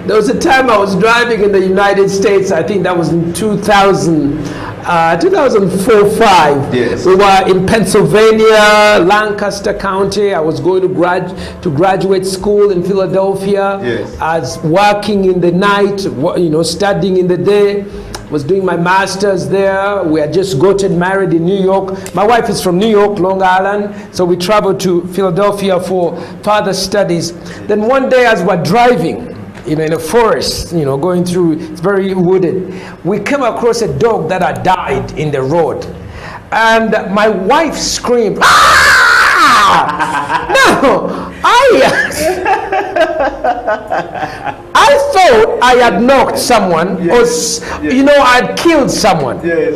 There was a time I was driving in the United States. I think that was in 2004-5. Yes. We were in Pennsylvania, Lancaster County. I was going to graduate school in Philadelphia. Yes. I was working in the night, studying in the day. Was doing my master's there. We had just gotten married in New York. My wife is from New York, Long Island, so we traveled to Philadelphia for further studies. Then one day as we're driving, in a forest, going through, it's very wooded, we came across a dog that had died in the road. And my wife screamed, "Ah!" No, I thought I had knocked someone, yes. or I'd killed someone. Yes.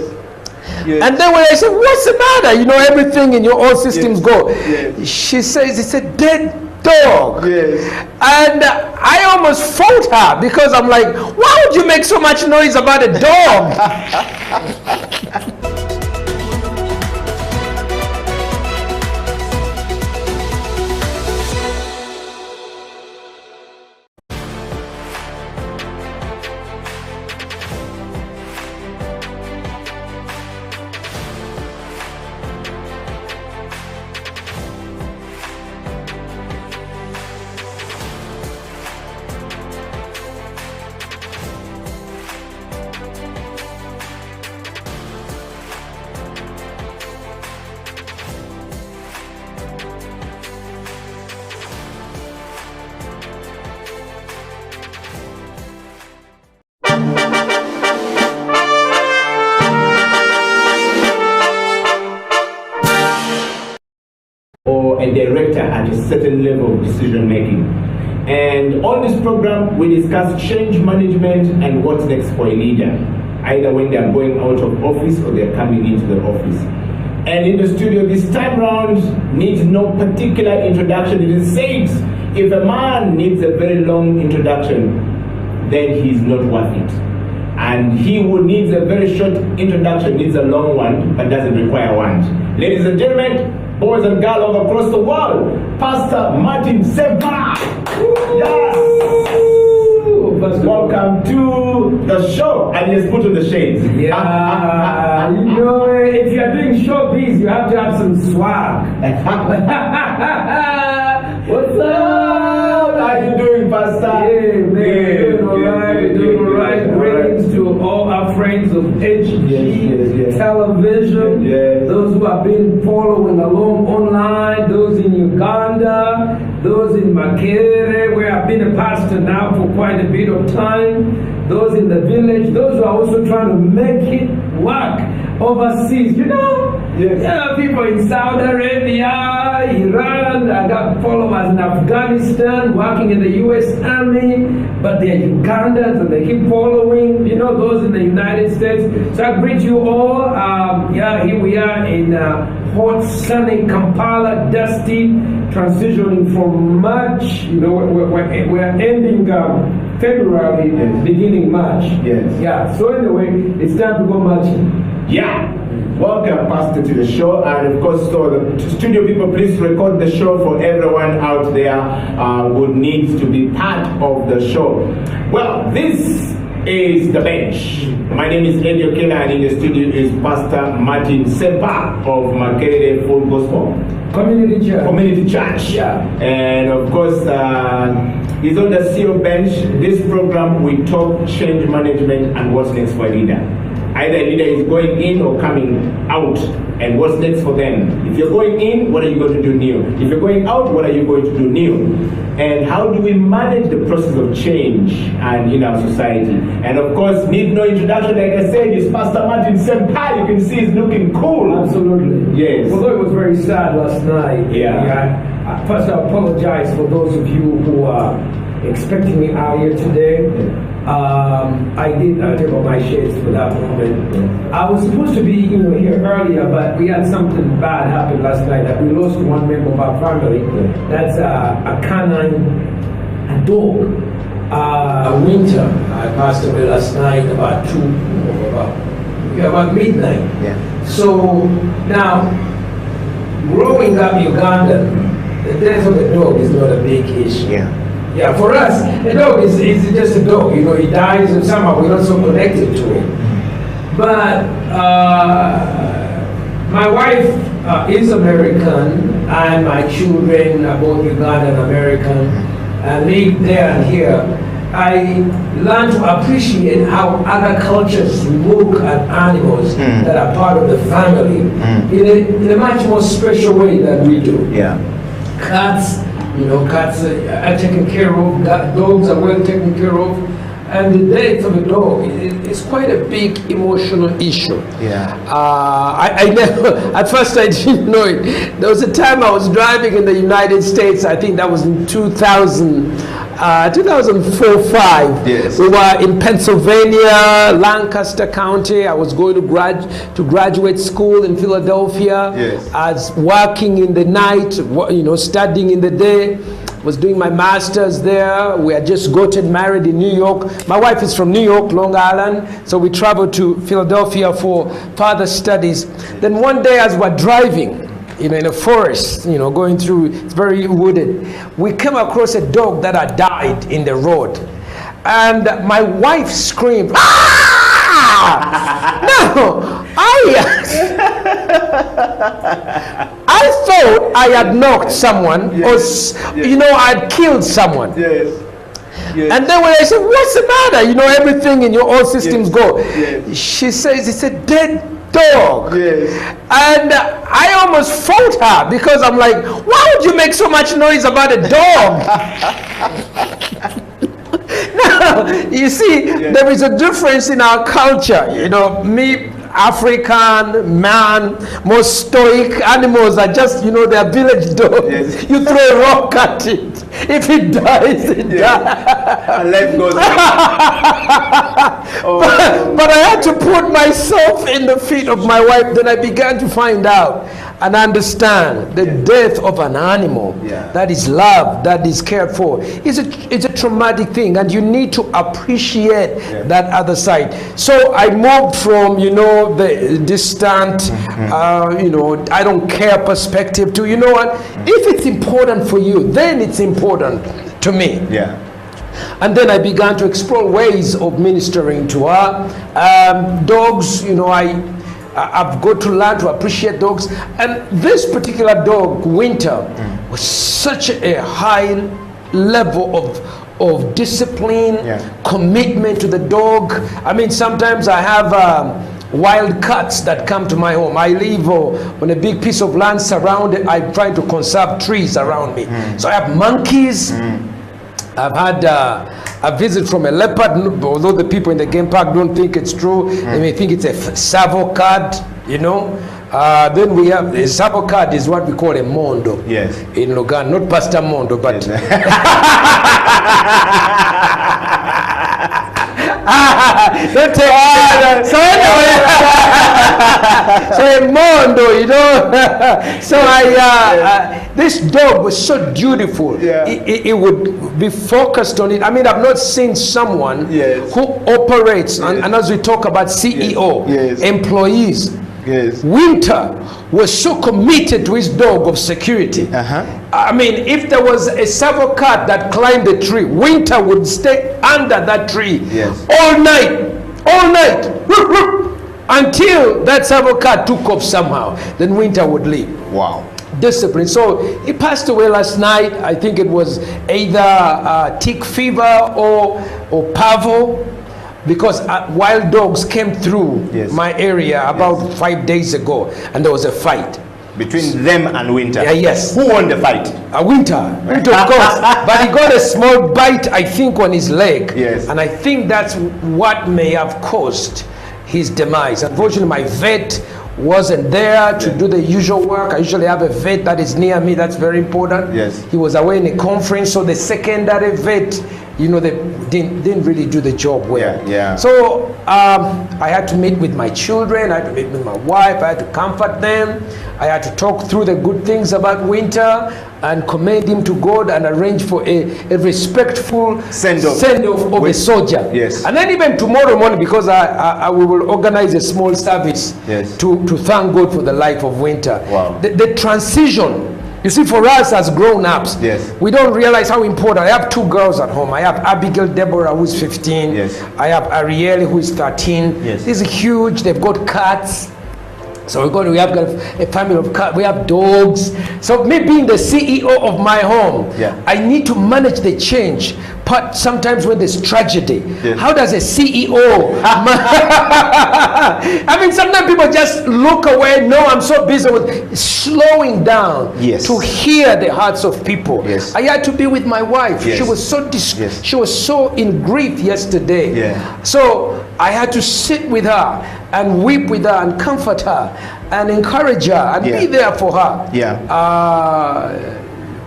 Yes. And then when I said, "What's the matter?" Everything in your all systems go. Yes. She says, "It's a dead dog." Yes. And I almost fought her because I'm like, why would you make so much noise about a dog? Or a director at a certain level of decision making. And on this program, we discuss change management and what's next for a leader, either when they're going out of office or they're coming into the office. And in the studio this time round needs no particular introduction. It is said, if a man needs a very long introduction, then he's not worth it. And he who needs a very short introduction needs a long one, but doesn't require one. Ladies and gentlemen, boys and girls all across the world, Pastor Martin Sempa. Yes. Welcome to the show. And he has put on the shades. Yeah. If you are doing showbiz, you have to have some swag. What's up? How are you doing, Pastor? Hey, man. Doing all right. Greetings to all our friends of HG Television. Yes. Those who have been following along online, those in Uganda, those in Makerere, where I've been a pastor now for quite a bit of time, those in the village, those who are also trying to make it work overseas, Yes. Yeah, people in Saudi Arabia, Iran, I got followers in Afghanistan, working in the US Army, but they're Ugandans and they keep following, those in the United States. So I greet you all. Here we are in hot, sunny Kampala, dusty, transitioning from March. We're ending February, yes. Beginning March. Yes. Yeah, so anyway, it's time to go marching. Yeah. Welcome, Pastor, to the show. And of course, so the studio people, please record the show for everyone out there who needs to be part of the show. Well, this is The Bench. My name is Eddie Okela, and in the studio is Pastor Martin Sempa of Makerere Full Gospel Community Church. Yeah. And of course, he's on the CEO Bench. This program, we talk change management and what's next for a leader. Either a leader is going in or coming out, and what's next for them. If you're going in, what are you going to do new? If you're going out, what are you going to do new? And how do we manage the process of change and in our society? And of course, need no introduction, like I said, is Pastor Martin Sempa. You can see he's looking cool. Absolutely. Yes. Although it was very sad last night. Yeah. First, I apologize for those of you who are expecting me out here today. I did take off my shades for that moment. I was supposed to be here earlier, but we had something bad happen last night that we lost one member of our family. That's a canine, a dog. Winter. I passed away last night about midnight. Yeah. So now, growing up Uganda, the death of a dog is not a big issue. Yeah. Yeah, for us, a dog is just a dog. You know, he dies and somehow we're not so connected to him. But my wife is American, and my children are both Ugandan American, and live there and here. I learned to appreciate how other cultures look at animals that are part of the family in a much more special way than we do. Yeah. Cats, you know, cats are taken care of, dogs are well taken care of, and the death of a dog is quite a big emotional issue. Yeah. I never, at first I didn't know it. There was a time I was driving in the United States, I think that was in 2004-05. Yes. We were in Pennsylvania, Lancaster County. I was going to graduate school in Philadelphia. Yes. I was working in the night, you know, studying in the day. Was doing my master's there. We had just gotten married in New York. My wife is from New York, Long Island, so we traveled to Philadelphia for further studies. Then one day as we're driving, you know, in a forest, you know, going through, it's very wooded, we came across a dog that had died in the road. And my wife screamed, "Ah!" No, I thought I had knocked someone, Yes. or, you know, I'd killed someone. Yes. Yes. And then when I said, "What's the matter? You know, everything in your all systems go." Yes. She says, "It's a dead dog." Yes. And I almost fought her because I'm like, "Why would you make so much noise about a dog?" Now, you see, there is a difference in our culture. You know, me, African man, more stoic. Animals are just, you know, they're village dogs. Yes. You throw a rock at it. If it dies, it dies. And life goes on. But I had to put myself in the feet of my wife. Then I began to find out and understand the death of an animal that is loved, that is cared for. It's a traumatic thing, and you need to appreciate that other side. So I moved from, you know, the distant, you know, I don't care perspective to, you know what, if it's important for you, then it's important to me. Yeah. And then I began to explore ways of ministering to her. Dogs, you know, I've got to learn to appreciate dogs. And this particular dog, Winter, was such a high level of discipline, commitment to the dog. I mean, sometimes I have wild cats that come to my home. I live on a big piece of land surrounded. I try to conserve trees around me. So I have monkeys. I've had a visit from a leopard, although the people in the game park don't think it's true. They may think it's a Savo cat, you know. Then we have, a Savo cat is what we call a Mondo. Yes. In Luganda, not Pastor Mondo, but... Don't take so anyway, so a Mondo, you know. So this dog was so dutiful. It would be focused on it. I mean, I've not seen someone who operates, and as we talk about CEO, employees. Winter was so committed to his dog of security. I mean, if there was a Savo cat that climbed the tree, Winter would stay under that tree all night, until that Savo cat took off somehow. Then Winter would leave. Wow. Discipline. So he passed away last night. I think it was either tick fever or parvo, because wild dogs came through my area about 5 days ago, and there was a fight between them and Winter. Yes. Who won the fight? Winter, of course. But he got a small bite, I think, on his leg. And I think that's what may have caused his demise. Unfortunately, my vet wasn't there to do the usual work. I usually have a vet that is near me. That's very important. He was away in a conference, so the secondary vet, you know, they didn't really do the job well. So I had to meet with my children, I had to meet with my wife, I had to comfort them, I had to talk through the good things about Winter and commend him to God and arrange for a respectful send-off of a soldier. And then even tomorrow morning, because we will organize a small service to thank God for the life of Winter. The transition You see, for us as grown-ups, Yes. we don't realize how important. I have 2 girls at home. I have Abigail Deborah, who's 15. Yes. I have Ariel, who is 13. Yes. This is huge. They've got cats. So we have got a family of cats. We have dogs. So me being the CEO of my home, Yeah. I need to manage the change. But sometimes when there's tragedy, Yes. how does a CEO? I mean, sometimes people just look away. No, I'm so busy with slowing down Yes. to hear the hearts of people. Yes. I had to be with my wife. Yes. She was so Yes. she was so in grief yesterday. Yeah. So I had to sit with her and weep with her and comfort her and encourage her and Yeah. be there for her. Yeah.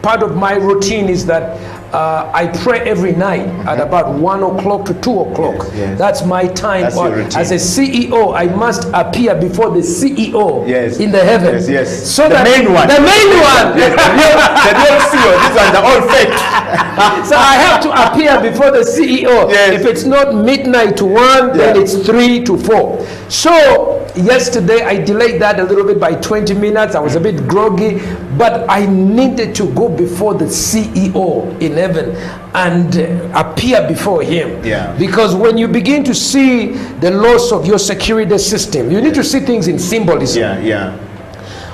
Part of my routine is that I pray every night at about 1 o'clock to 2 o'clock. Yes, yes. That's my time. That's your routine. As a CEO, I must appear before the CEO Yes. in the heavens. Yes, yes. So The that main one. The main one. The real CEO. These ones are all fake. So I have to appear before the CEO. Yes. If it's not midnight to 1, then Yeah. it's 3 to 4. So yesterday I delayed that a little bit by 20 minutes. I was a bit groggy, but I needed to go before the CEO in heaven and appear before him. Yeah. Because when you begin to see the loss of your security system, you need to see things in symbolism. Yeah, yeah.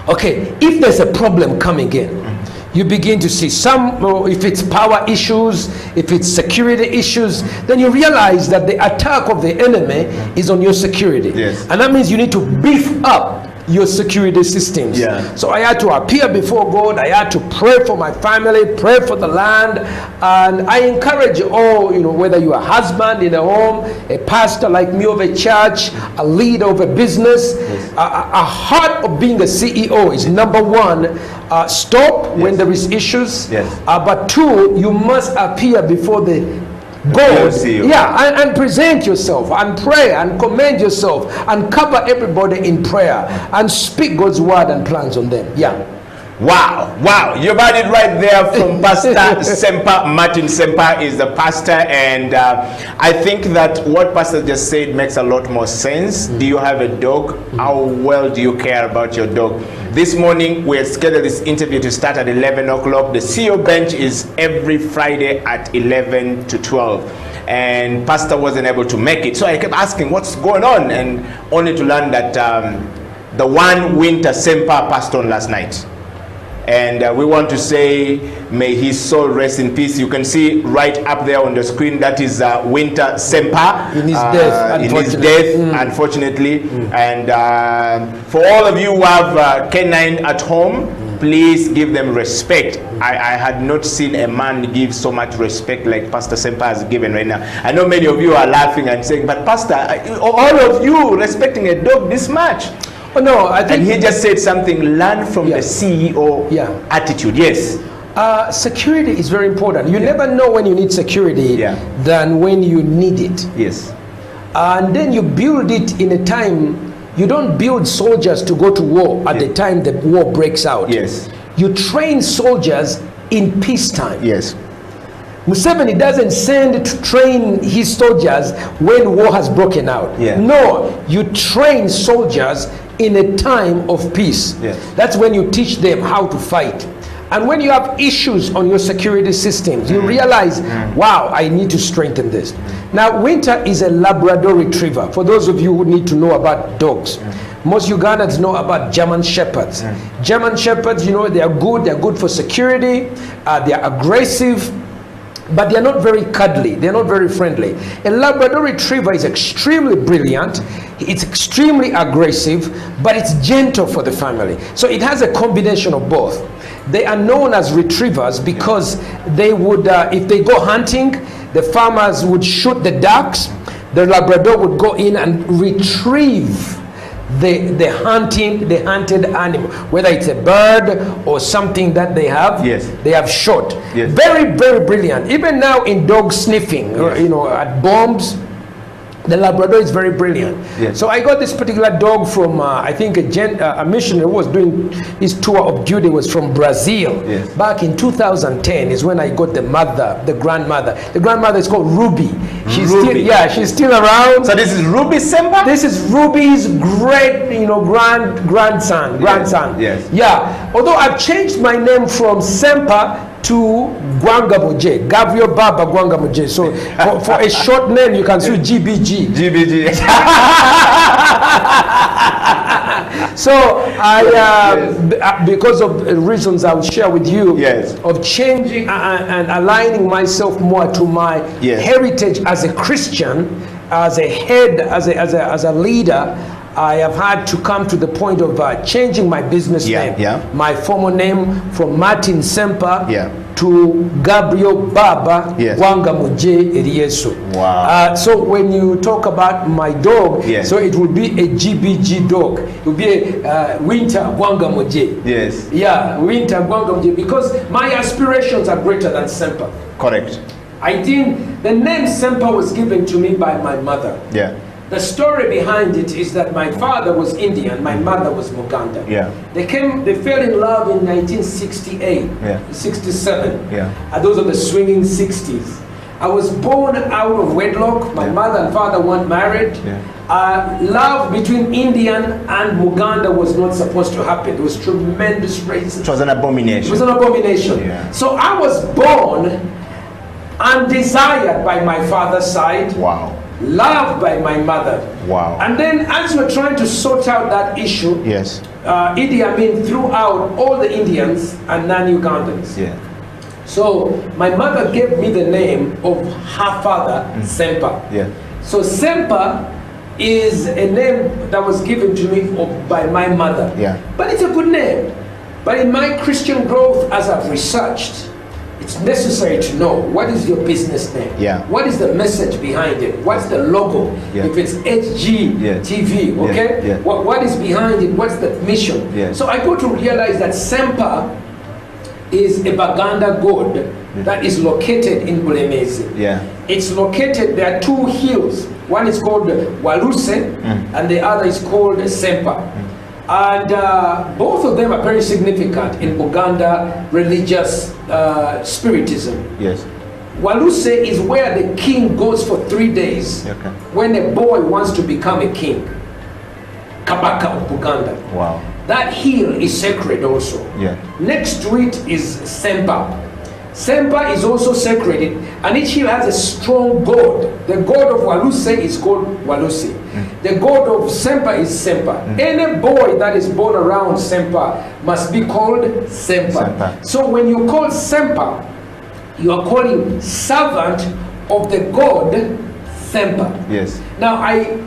Okay, if there's a problem coming in, you begin to see if it's power issues, if it's security issues, then you realize that the attack of the enemy is on your security. Yes. And that means you need to beef up your security systems. Yeah. So I had to appear before God. I had to pray for my family, pray for the land, and I encourage all, whether you're a husband in a home, a pastor like me of a church, a leader of a business, a heart of being a CEO is number 1, stop when there is issues. Yes. But 2, you must appear before the God, CEO. yeah, and present yourself and pray and commend yourself and cover everybody in prayer and speak God's word and plans on them. Yeah. Wow, wow, you got it right there from Pastor Semper. Martin Semper is the pastor, and I think that what Pastor just said makes a lot more sense. Do you have a dog? How well do you care about your dog? This morning we had scheduled this interview to start at 11 o'clock. The CEO bench is every Friday at 11 to 12. And Pastor wasn't able to make it, so I kept asking what's going on, and only to learn that the one Winter Semper passed on last night. And we want to say, may his soul rest in peace. You can see right up there on the screen, that is Winter Semper. In his death, unfortunately. And for all of you who have canine at home, please give them respect. I had not seen a man give so much respect like Pastor Semper has given right now. I know many of you are laughing and saying, but Pastor, all of you respecting a dog this much. Oh, no, I think. And he just said something, learn from the CEO attitude. Yes. Security is very important. You never know when you need security than when you need it. Yes. And then you build it in a time. You don't build soldiers to go to war at the time the war breaks out. Yes. You train soldiers in peacetime. Yes. Museveni doesn't send to train his soldiers when war has broken out. Yeah. No, you train soldiers in a time of peace. Yes. That's when you teach them how to fight. And when you have issues on your security systems, you realize, wow, I need to strengthen this. Now, Winter is a Labrador Retriever. For those of you who need to know about dogs, most Ugandans know about German Shepherds. German Shepherds, they are good for security, they are aggressive, but they are not very cuddly, they are not very friendly. A Labrador Retriever is extremely brilliant, it's extremely aggressive, but it's gentle for the family. So it has a combination of both. They are known as retrievers because they would, if they go hunting, the farmers would shoot the ducks, the Labrador would go in and retrieve the hunted animal, whether it's a bird or something that they have shot. Very, very brilliant. Even now in dog sniffing, at bombs, The Labrador is very brilliant. Yes. So I got this particular dog from, I think, a missionary who was doing his tour of duty was from Brazil. Yes. Back in 2010 is when I got the grandmother. The grandmother is called Ruby. She's Ruby. she's still around. So this is Ruby Sempa? This is Ruby's great, grandson. Yes. Yeah. Although I've changed my name from Sempa to Gwangamuje, Gabriel Baba Gwangamuje. So for a short name, you can see GBG. GBG. So because of reasons I'll share with you, Yes. of changing and aligning myself more to my Yes. heritage as a Christian, as a head, as a leader, I have had to come to the point of changing my business name. Yeah. My former name from Martin Sempa Yeah. to Gabriel Baba Yes. Gwangamuje Eliesu. Wow. So when you talk about my dog, Yes. so it will be a GBG dog. It will be a Winter Gwangamuje. Yes. Yeah, Winter Gwangamuje, because my aspirations are greater than Sempa. Correct. I think the name Sempa was given to me by my mother. Yeah. The story behind it is that my father was Indian, my mother was Muganda. Yeah. They fell in love in 1968, Yeah. 67. Yeah. And those are the swinging 60s. I was born out of wedlock. My Yeah. mother and father weren't married. Yeah. Love between Indian and Muganda was not supposed to happen. There was tremendous racism. It was an It abomination. was an abomination. Yeah. So I was born undesired by my father's side, Wow. loved by my mother. Wow. And then as we're trying to sort out that issue, Yes. Idi Amin threw out all the Indians and non-Ugandans. Yeah. So my mother gave me the name of her father, Sempa. Yeah. So Sempa is a name that was given to me by my mother. Yeah. But it's a good name. But in my Christian growth, as I've researched, it's necessary to know what is your business name. Yeah. What is the message behind it? What's the logo? Yeah. If it's HGTV, Yeah. okay? Yeah. What is behind it? What's the mission? Yeah. So I got to realize that Sempa is a Baganda god that is located in Bulemezi. Yeah. It's located, there are two hills. One is called Waluse and the other is called Sempa. And both of them are very significant in Buganda religious spiritism. Yes. Waluse is where the king goes for 3 days Okay. when a boy wants to become a king. Kabaka of Buganda. Wow. That hill is sacred also. Yeah. Next to it is Sempa. Sempa is also sacred, and each hill has a strong god. The god of Waluse is called Waluse. The god of Sempa is Sempa. Any boy that is born around Sempa must be called Sempa. Sempa. So when you call Sempa, you are calling servant of the god Sempa. Yes. Now,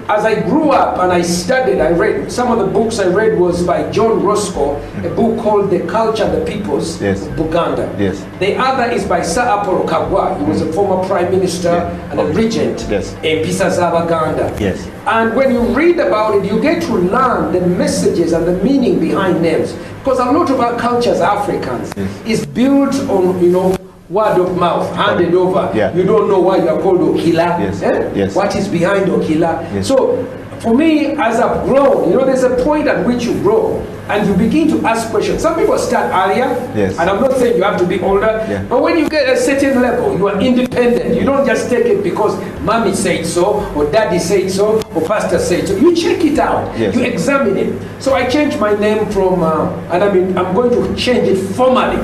as I grew up and I studied, I read, some of the books I read was by John Roscoe, a book called The Culture and the Peoples Yes. of Buganda. Yes. The other is by Sir Apollo Kagwa. He was a former prime minister Yeah. and a regent Yes. in Pisa Zabaganda. Yes. And when you read about it, you get to learn the messages and the meaning behind names. Because a lot of our culture as Africans is built on, word of mouth, handed over. Yeah. You don't know why you are called Okila. Yes. Eh? Yes. What is behind Okila? Yes. So, for me, as I've grown, there's a point at which you grow and you begin to ask questions. Some people start earlier, Yes. and I'm not saying you have to be older, Yeah. but when you get a certain level, you are independent. You don't just take it because mommy said so, or daddy said so, or pastor said so. You check it out. Yes. You examine it. So I changed my name from, I'm going to change it formally.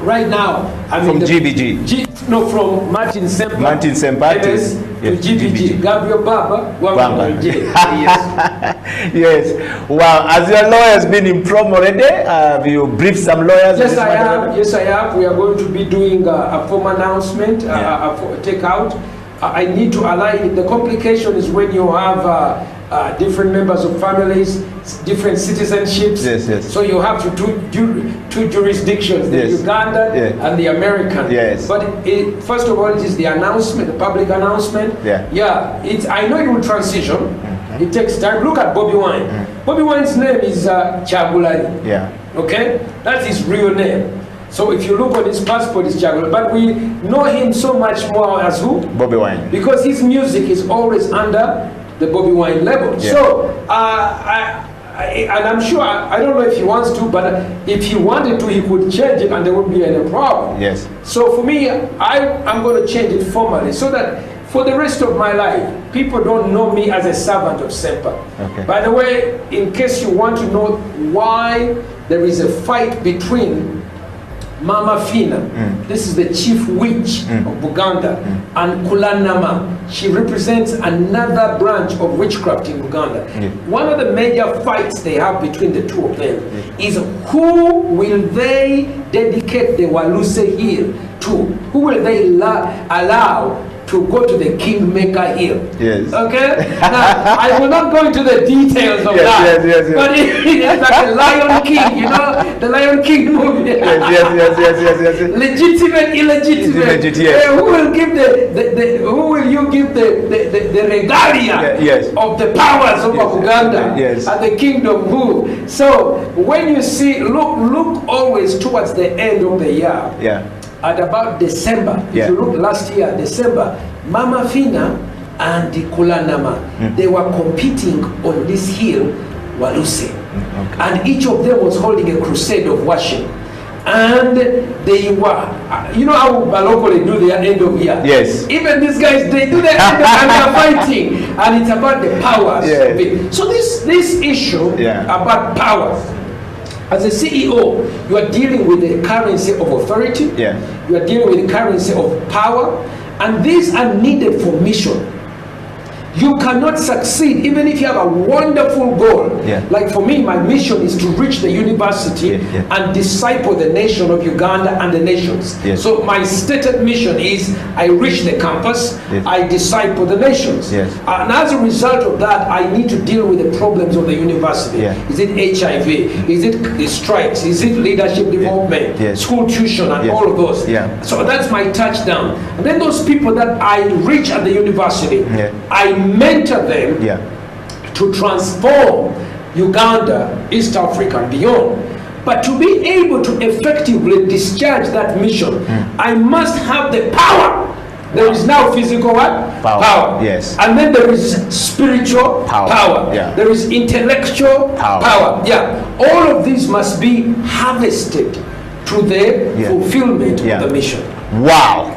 Right now, I'm From in the GBG. from Martin Sempa. Martin Sempa to- Yes, to yes, GBG. Gabriel Baba. Baba. Yes. Yes. Wow. As your lawyer has been in prom already, have you briefed some lawyers? on Yes, this I matter? have. Yes, I have. We are going to be doing a form announcement, Yeah. a takeout. I need to align. The complication is when you have different members of families, different citizenships. Yes, yes. So you have to two jurisdictions, the Yes. Ugandan Yeah. and the American. Yes. But first of all, it is the announcement, the public announcement. Yeah. Yeah. I know it will transition. It takes time. Look at Bobby Wine. Bobby Wine's name is Chagulani. Yeah. Okay? That's his real name. So if you look on his passport, it's Jaguar. But we know him so much more as who? Bobby Wine. Because his music is always under the Bobby Wine label. Yeah. So, and I'm sure, I don't know if he wants to, but if he wanted to, he could change it and there wouldn't be any problem. Yes. So for me, I'm going to change it formally so that for the rest of my life, people don't know me as a servant of Sempa. Okay. By the way, in case you want to know why there is a fight between Mama Fina, this is the chief witch of Buganda, and Kulanama. She represents another branch of witchcraft in Buganda. One of the major fights they have between the two of them is who will they dedicate the Waluse Hill to? Who will they allow to go to the Kingmaker Hill? Yes. Okay? Now, I will not go into the details of that. Yes. But it's like the Lion King, you know, the Lion King movie. Yes. Legitimate, illegitimate. Legit, yes. Who will give who will you give the regalia yes. of the powers of Uganda Yes. and the kingdom move? So when you see, look always towards the end of the year. Yeah. At about December, Yeah. if you look last year, December, Mama Fina and the Kulanama, they were competing on this hill, Waluse. And each of them was holding a crusade of worship. And they were, you know how Balokole do their end of year? Yes. Even these guys, they do their end of and they're fighting. And it's about the powers of it. So this issue about powers, as a CEO, you are dealing with the currency of authority. Yeah. You are dealing with the currency of power. And these are needed for mission. You cannot succeed even if you have a wonderful goal. Yeah. Like for me, my mission is to reach the university and disciple the nation of Uganda and the nations. Yes. So my stated mission is I reach the campus, I disciple the nations. Yes. And as a result of that, I need to deal with the problems of the university. Is it HIV? Is it strikes? Is it leadership development? School tuition and all of those. So that's my touchdown. And then those people that I reach at the university, I mentor them to transform Uganda, East Africa and beyond. But to be able to effectively discharge that mission, I must have the power. There is now physical what? Power. Yes. And then there is spiritual power. There is intellectual power. All of these must be harvested to the fulfillment of the mission. Wow.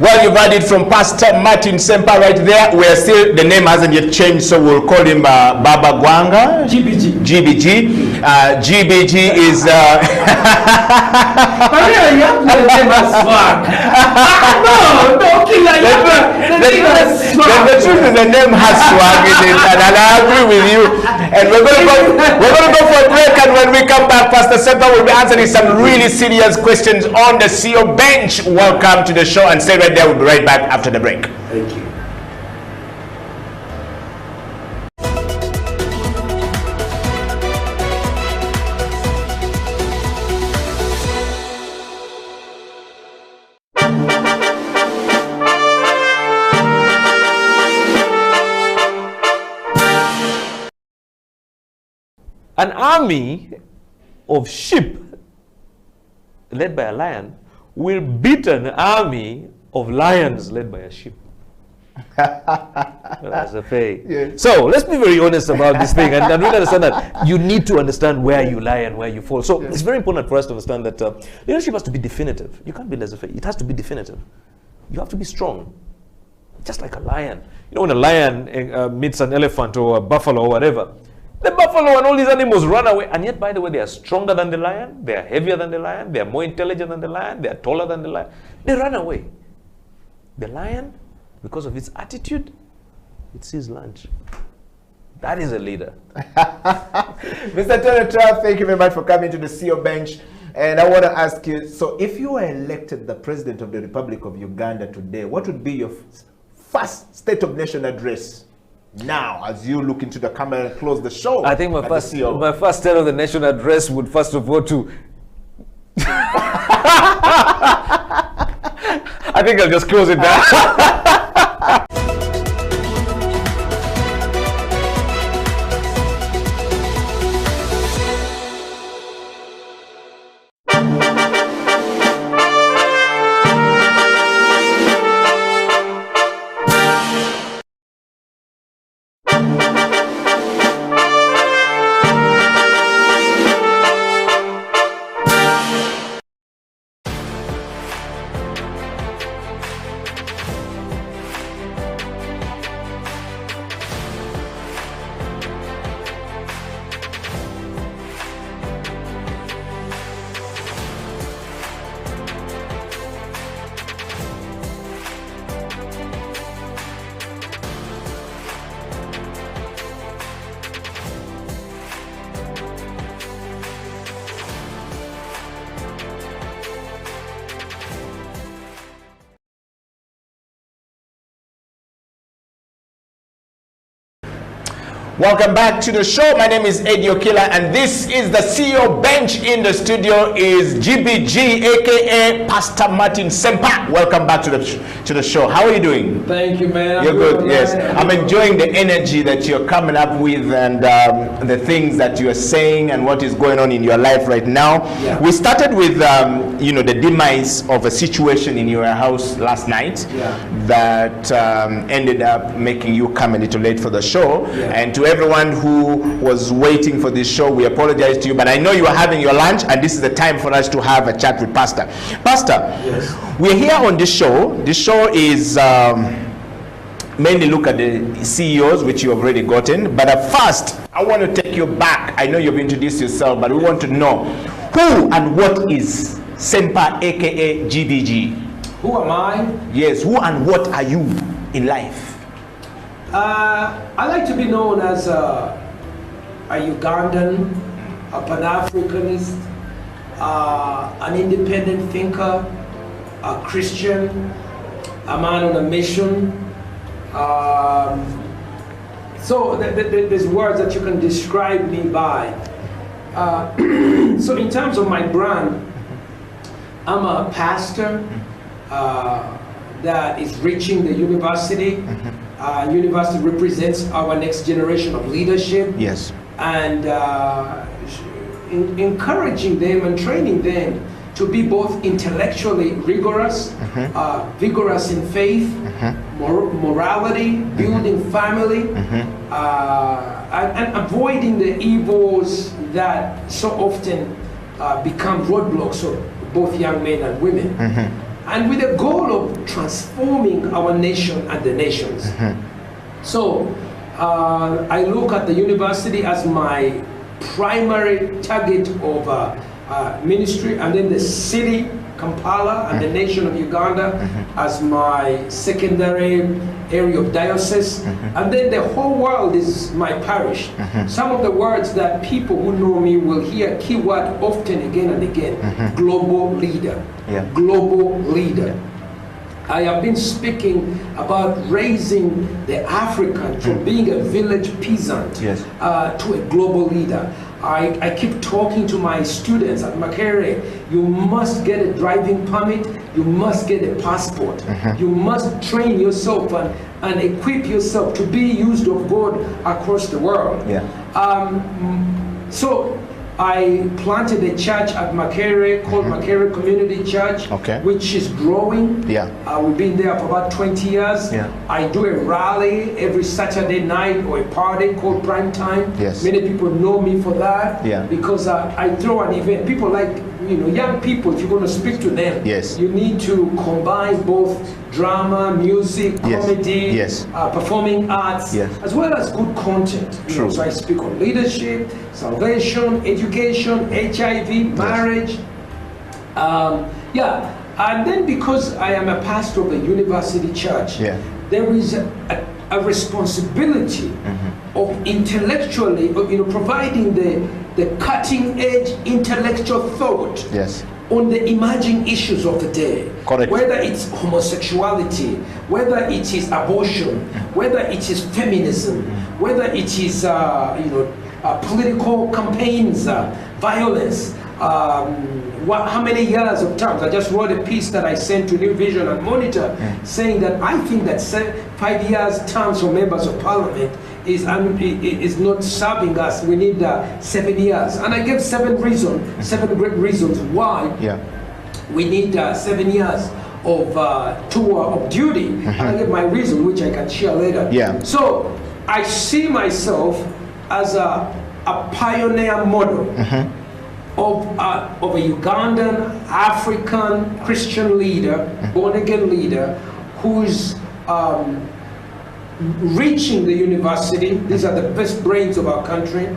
Well, you've heard it from Pastor Martin Sempa right there. We're still, the name hasn't yet changed, so we'll call him Baba Gwanga. GBG. GBG is... The truth is the name has swag in it, and I agree with you. And we're going to go for a break, and when we come back, Pastor Sempa will be answering some really serious questions on the CEO bench. Welcome to the show, and stay right there. We'll be right back after the break. Thank you. An army of sheep led by a lion will beat an army of lions led by a sheep. That's a fake. So let's be very honest about this thing, and really understand that you need to understand where you lie and where you fall. So it's very important for us to understand that leadership has to be definitive. You can't be laissez-faire. It has to be definitive. You have to be strong, just like a lion. You know, when a lion meets an elephant or a buffalo or whatever, the buffalo and all these animals run away, and yet, by the way, they are stronger than the lion, they are heavier than the lion, they are more intelligent than the lion, they are taller than the lion. They run away. The lion, because of its attitude, it sees lunch. That is a leader. Mr. Tony Trapp, thank you very much for coming to the CEO bench. And I want to ask you, so if you were elected the President of the Republic of Uganda today, what would be your first State of Nation address? Now, as you look into the camera and close the show. I think my first State of the Nation address would first of all to... I think I'll just close it down. Welcome back to the show. My name is Eddie Okila, and this is the CEO bench. In the studio is GBG, aka Pastor Martin Sempa. Welcome back to the show. How are you doing? Thank you, man. You're good. Yes, I'm enjoying the energy that you're coming up with, and the things that you are saying, and what is going on in your life right now. Yeah. We started with the demise of a situation in your house last night. Yeah. That ended up making you come a little late for the show. Yeah. And to everyone who was waiting for this show, we apologize to you, but I know you are having your lunch, and this is the time for us to have a chat with Pastor. Pastor, Yes. we're here on this show. This show is mainly look at the CEOs, which you have already gotten. But at first, I want to take you back. I know you've introduced yourself, but we want to know who and what is Sempa, aka GBG. Who am I? Yes, who and what are you in life? I like to be known as a Ugandan, a Pan-Africanist, an independent thinker, a Christian, a man on a mission. So there's words that you can describe me by. So in terms of my brand, I'm a pastor that is reaching the university. University represents our next generation of leadership. Yes. And encouraging them and training them to be both intellectually rigorous, vigorous in faith, morality, building family, and avoiding the evils that so often become roadblocks for both young men and women. And with the goal of transforming our nation and the nations. So I look at the university as my primary target of ministry, and then the city, Kampala, and the nation of Uganda as my secondary area of diocese. And then the whole world is my parish. Some of the words that people who know me will hear keyword often again and again. Global leader. Yeah. Global leader. I have been speaking about raising the African from being a village peasant Yes. To a global leader. I keep talking to my students at Makerere, you must get a driving permit, you must get a passport, you must train yourself and equip yourself to be used of God across the world. Yeah. So I planted a church at Makerere called Makerere Community Church, Okay. which is growing. Yeah. We've been there for about 20 years. Yeah. I do a rally every Saturday night, or a party called Prime Time. Yes. Many people know me for that. Yeah. Because I throw an event. People like, young people, if you're going to speak to them, Yes. you need to combine both drama, music, Yes. comedy, Yes. performing arts, Yes. as well as good content. True. So I speak on leadership, salvation, education, HIV, marriage. And then because I am a pastor of a university church, Yeah. there is a responsibility of intellectually, providing the cutting edge intellectual thought Yes. on the emerging issues of the day. Correct. Whether it's homosexuality, whether it is abortion, whether it is feminism, whether it is political campaigns, violence. How many years of terms? I just wrote a piece that I sent to New Vision and Monitor saying that I think that 5 years terms for members of parliament is not serving us. We need 7 years. And I gave 7 great reasons why Yeah. we need 7 years of tour of duty. And I give my reason, which I can share later. Yeah. So I see myself as a pioneer model of a Ugandan, African Christian leader, born again leader, who's reaching the university. These are the best brains of our country,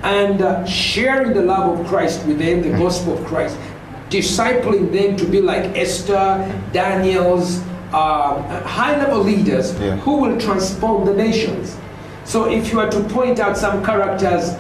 and sharing the love of Christ with them, the gospel of Christ, discipling them to be like Esther, Daniel's, high-level leaders who will transform the nations. So if you are to point out some characters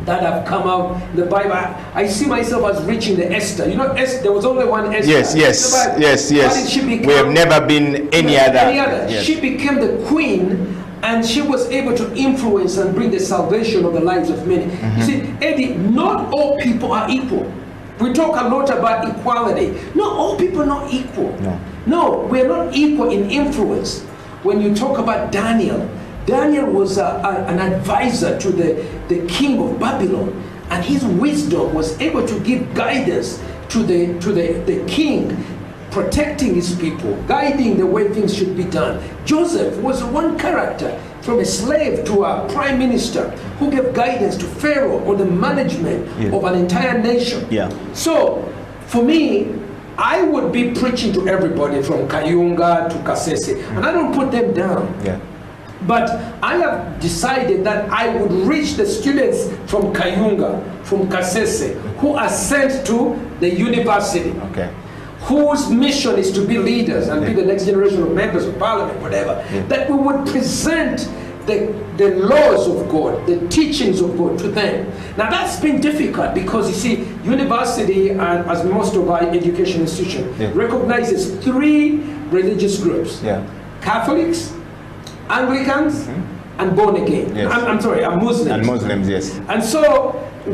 that have come out in the Bible, I see myself as reaching the Esther. Esther, there was only one Esther. Yes, yes, in the Bible. yes, What yes. did she become? We have never been any other. Yes. She became the queen And she was able to influence and bring the salvation of the lives of many. You see, Eddie, not all people are equal. We talk a lot about equality. Not all people are not equal. No, we're not equal in influence. When you talk about Daniel, Daniel was an advisor to the king of Babylon, and his wisdom was able to give guidance to the king, protecting his people, guiding the way things should be done. Joseph was one character, from a slave to a prime minister, who gave guidance to Pharaoh on the management of an entire nation. So, for me, I would be preaching to everybody from Kayunga to Kasese, and I don't put them down. But I have decided that I would reach the students from Kayunga, from Kasese, who are sent to the university, whose mission is to be leaders and be the next generation of members of parliament, whatever, that we would present the laws of God, the teachings of God to them. Now that's been difficult because you see, university, and as most of our education institutions, recognizes 3 religious groups: Catholics, Anglicans, and born again. I'm sorry, Muslims. And Muslims, yes. And so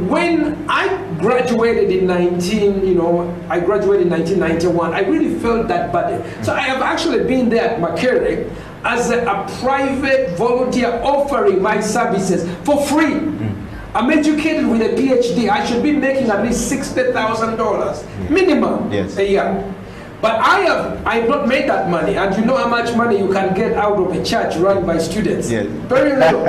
when I graduated in I graduated in 1991, I really felt that burden. So I have actually been there at Makerere as a private volunteer offering my services for free. I'm educated with a PhD. I should be making at least $60,000 minimum a year. But I have not made that money, and you know how much money you can get out of a church run by students. Very little.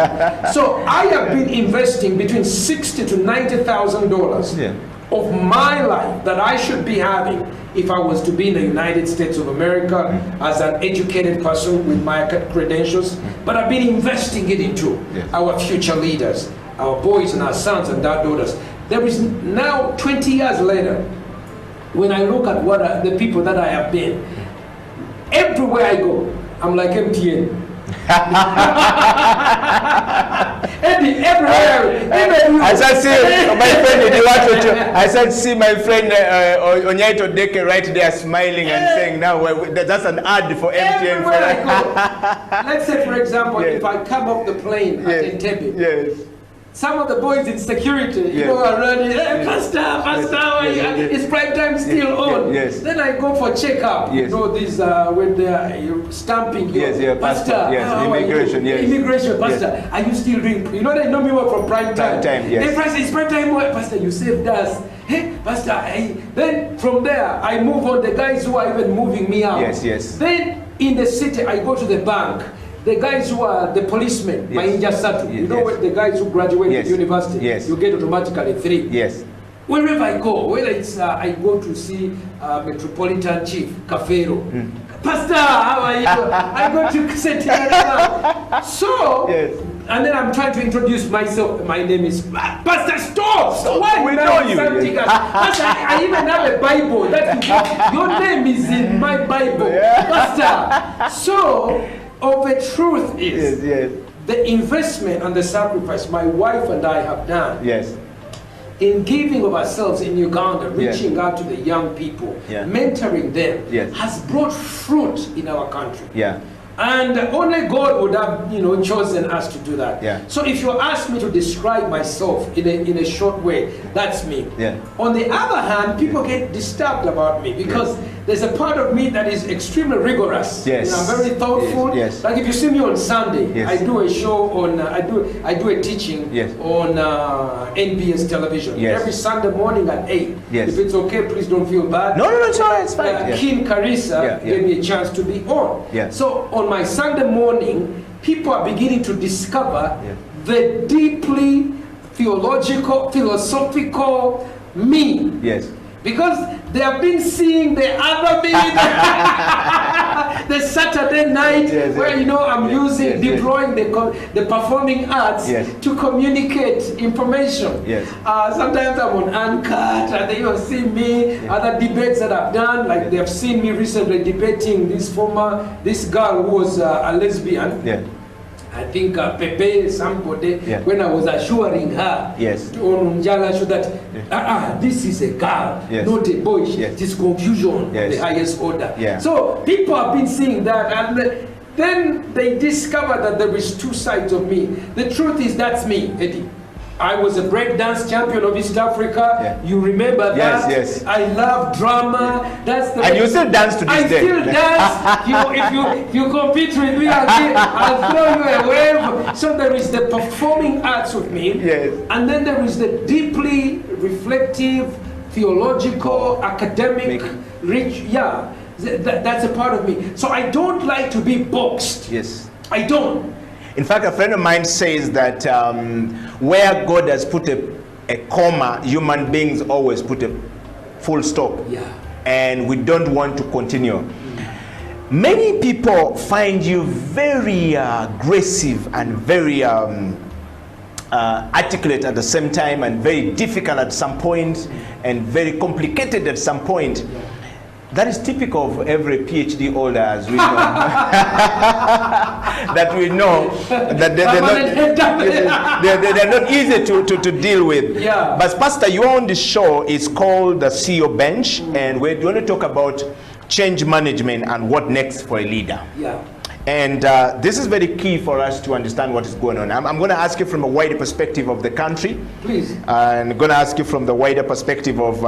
So I have been investing between $60,000 to $90,000 of my life that I should be having if I was to be in the United States of America as an educated person with my credentials. But I've been investing it into our future leaders, our boys and our sons and our daughters. There is now, 20 years later, when I look at what the people that I have been, everywhere I go, I'm like MTN. Everywhere. I said, see my friend, I said, see my friend Onyaito Deke right there smiling and saying, now that's an ad for MTN. Everywhere I go. Let's say, for example, if I come off the plane at Entebbe, some of the boys in security, you know, are running, hey, Pastor, is prime time still on? Then I go for checkup. You know, these when they are stamping you. Pastor, immigration, immigration, Pastor, are you still doing? You know, they know me well from prime time. Hey, Pastor, it's prime time. Pastor, you saved us. Hey, Pastor, then from there, I move on. The guys who are even moving me out. Then in the city, I go to the bank. The guys who are the policemen, Mainja Satu, you know what, the guys who graduate university, you get automatically 3. Wherever I go, whether it's I go to see Metropolitan Chief Kafero, Pastor, how are you? I go to Sentinel. So, and then I'm trying to introduce myself. My name is Pastor Stop. So why we know you? Pastor, I even have a Bible. Your name is in my Bible, Pastor. So. The truth is the investment and the sacrifice my wife and I have done in giving of ourselves in Uganda, reaching out to the young people, mentoring them, has brought fruit in our country. And only God would have, chosen us to do that. So if you ask me to describe myself in a short way, that's me. On the other hand, people get disturbed about me because there's a part of me that is extremely rigorous. I'm very thoughtful. Like if you see me on Sunday, I do a show on, I do a teaching on NBS television. Every Sunday morning at 8. If it's okay, please don't feel bad. No, it's all right, it's fine. King Karisa gave me a chance to be on. So on my Sunday morning, people are beginning to discover the deeply theological, philosophical me. Because they have been seeing the other me, the Saturday night, where I'm using, deploying the performing arts to communicate information. Sometimes I'm on Uncut, and they even see me. Other debates that I've done, like they have seen me recently debating this girl who was a lesbian. I think Pepe, somebody, when I was assuring her on Njala show that this is a girl, not a boy. It is confusion of the highest order. So people have been seeing that, and Then they discover that there is two sides of me. The truth is, that's me, Eddie. I was a breakdance champion of East Africa. Yeah. You remember that? Yes, yes. I love drama. That's the. And you still dance to this I day. still dance. If you compete with me, I'll throw you a wave. So there is the performing arts of me. Yes. And then there is the deeply reflective, theological, academic, rich. Yeah, that's a part of me. So I don't like to be boxed. Yes. I don't. In fact, a friend of mine says that where God has put a comma, human beings always put a full stop. Yeah. And we don't want to continue. Many people find you very aggressive and very articulate at the same time, and very difficult at some point, and very complicated at some point. That is typical of every PhD holder, as we know. That we know that they're not easy to deal with. Yeah. But Pastor, you're on the show. It's called the CEO Bench, and we're going to talk about change management and what next for a leader. Yeah. And this is very key for us to understand what is going on. I'm going to ask you from a wider perspective of the country. Please. And I'm going to ask you from the wider perspective of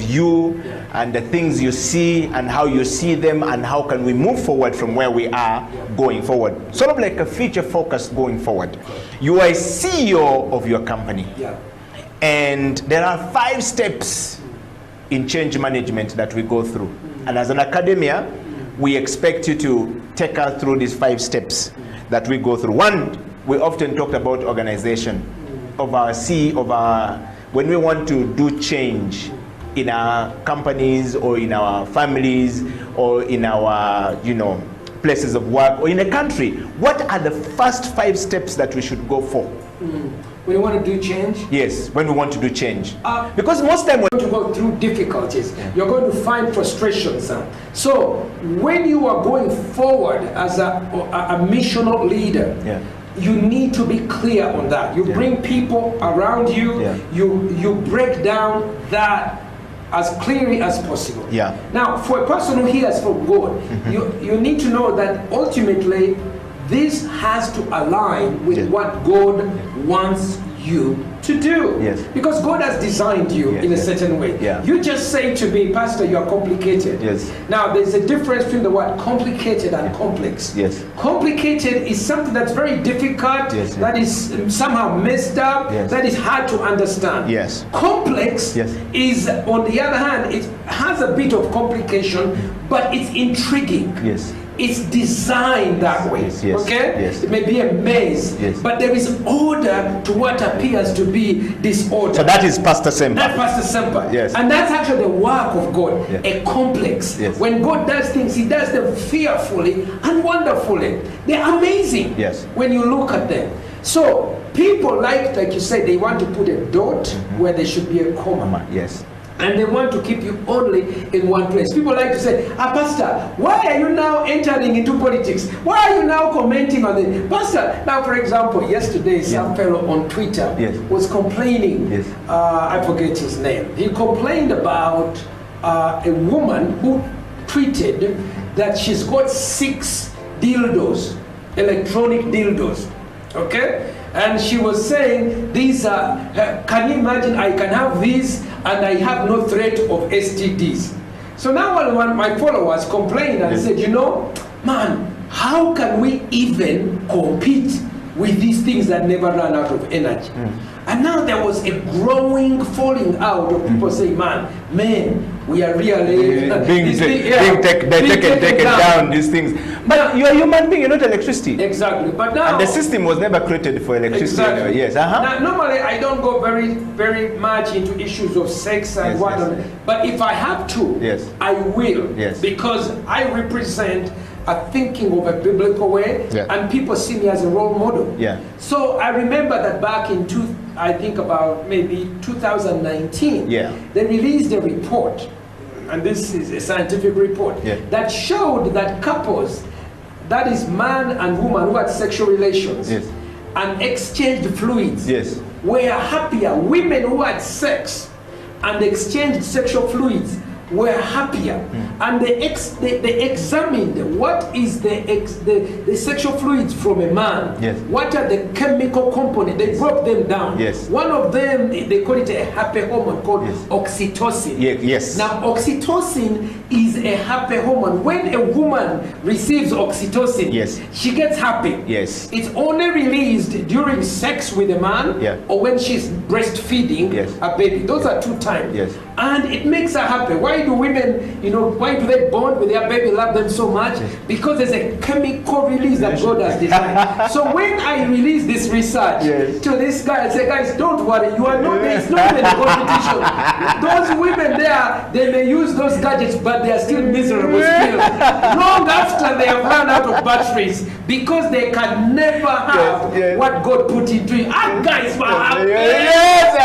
you and the things you see and how you see them, and how can we move forward from where we are going forward. Sort of like a future focus going forward. You are a CEO of your company. Yeah. And there are 5 steps in change management that we go through. And as an academia, we expect you to take us through these 5 steps that we go through. One, we often talk about organization of our when we want to do change in our companies or in our families or in our, places of work or in a country, what are the first 5 steps that we should go for? When you want to do change? Yes, when we want to do change. Because most time you're going to go through difficulties. You're going to find frustrations. So when you are going forward as a missional leader, you need to be clear on that. You bring people around you. You break down that as clearly as possible. Now, for a person who hears from God, you need to know that ultimately this has to align with what God wants you to do. Because God has designed you in a certain way. You just say to me, Pastor, you are complicated. Now, there's a difference between the word complicated and complex. Complicated is something that's very difficult, that is somehow messed up, that is hard to understand. Complex is, on the other hand, it has a bit of complication, but it's intriguing. It's designed that way, okay? It may be a maze, but there is order to what appears to be disorder. So that is Pastor Semper. That's Pastor Semper. And that's actually the work of God, a complex. When God does things, He does them fearfully and wonderfully. They're amazing when you look at them. So people like you said, they want to put a dot where there should be a comma. And they want to keep you only in one place. People like to say, Pastor, why are you now entering into politics? Why are you now commenting on it? Pastor, now for example, yesterday some fellow on Twitter was complaining, I forget his name. He complained about a woman who tweeted that she's got 6 dildos, electronic dildos, okay? And she was saying, these are, can you imagine, I can have these and I have no threat of STDs. So now one of my followers complained and said, man, how can we even compete with these things that never run out of energy? And now there was a growing falling out of people saying, man, we are really being taken down, these things. But you're a human being, you're not electricity. Exactly. But now, and the system was never created for electricity. Exactly. Now, normally I don't go very, very much into issues of sex and whatnot. But if I have to, I will. Because I represent a thinking of a biblical way, and people see me as a role model. So I remember that back in I think about maybe 2019, they released a report, and this is a scientific report, that showed that couples, that is man and woman who had sexual relations and exchanged fluids, were happier. Women who had sex and exchanged sexual fluids were happier, and they examined what is the sexual fluids from a man. Yes. What are the chemical components? They broke them down. Yes. One of them, they call it a happy hormone called Yes. oxytocin. Yes. Now, oxytocin is a happy hormone. When a woman receives oxytocin, Yes. she gets happy. Yes. It's only released during sex with a man, Yeah. or when she's breastfeeding Yes. a baby. Those are 2 times. Yes. And it makes her happy. Why do women, why do they bond with their baby, love them so much? Because there's a chemical release that God has designed. So when I release this research Yes. to this guy, I say, guys, don't worry, you are not, it's not even a competition. Those women there, they may use those gadgets, but they are still miserable still. Long after they have run out of batteries, because they can never have yes. what God put into you. Our guys were happy. Yes.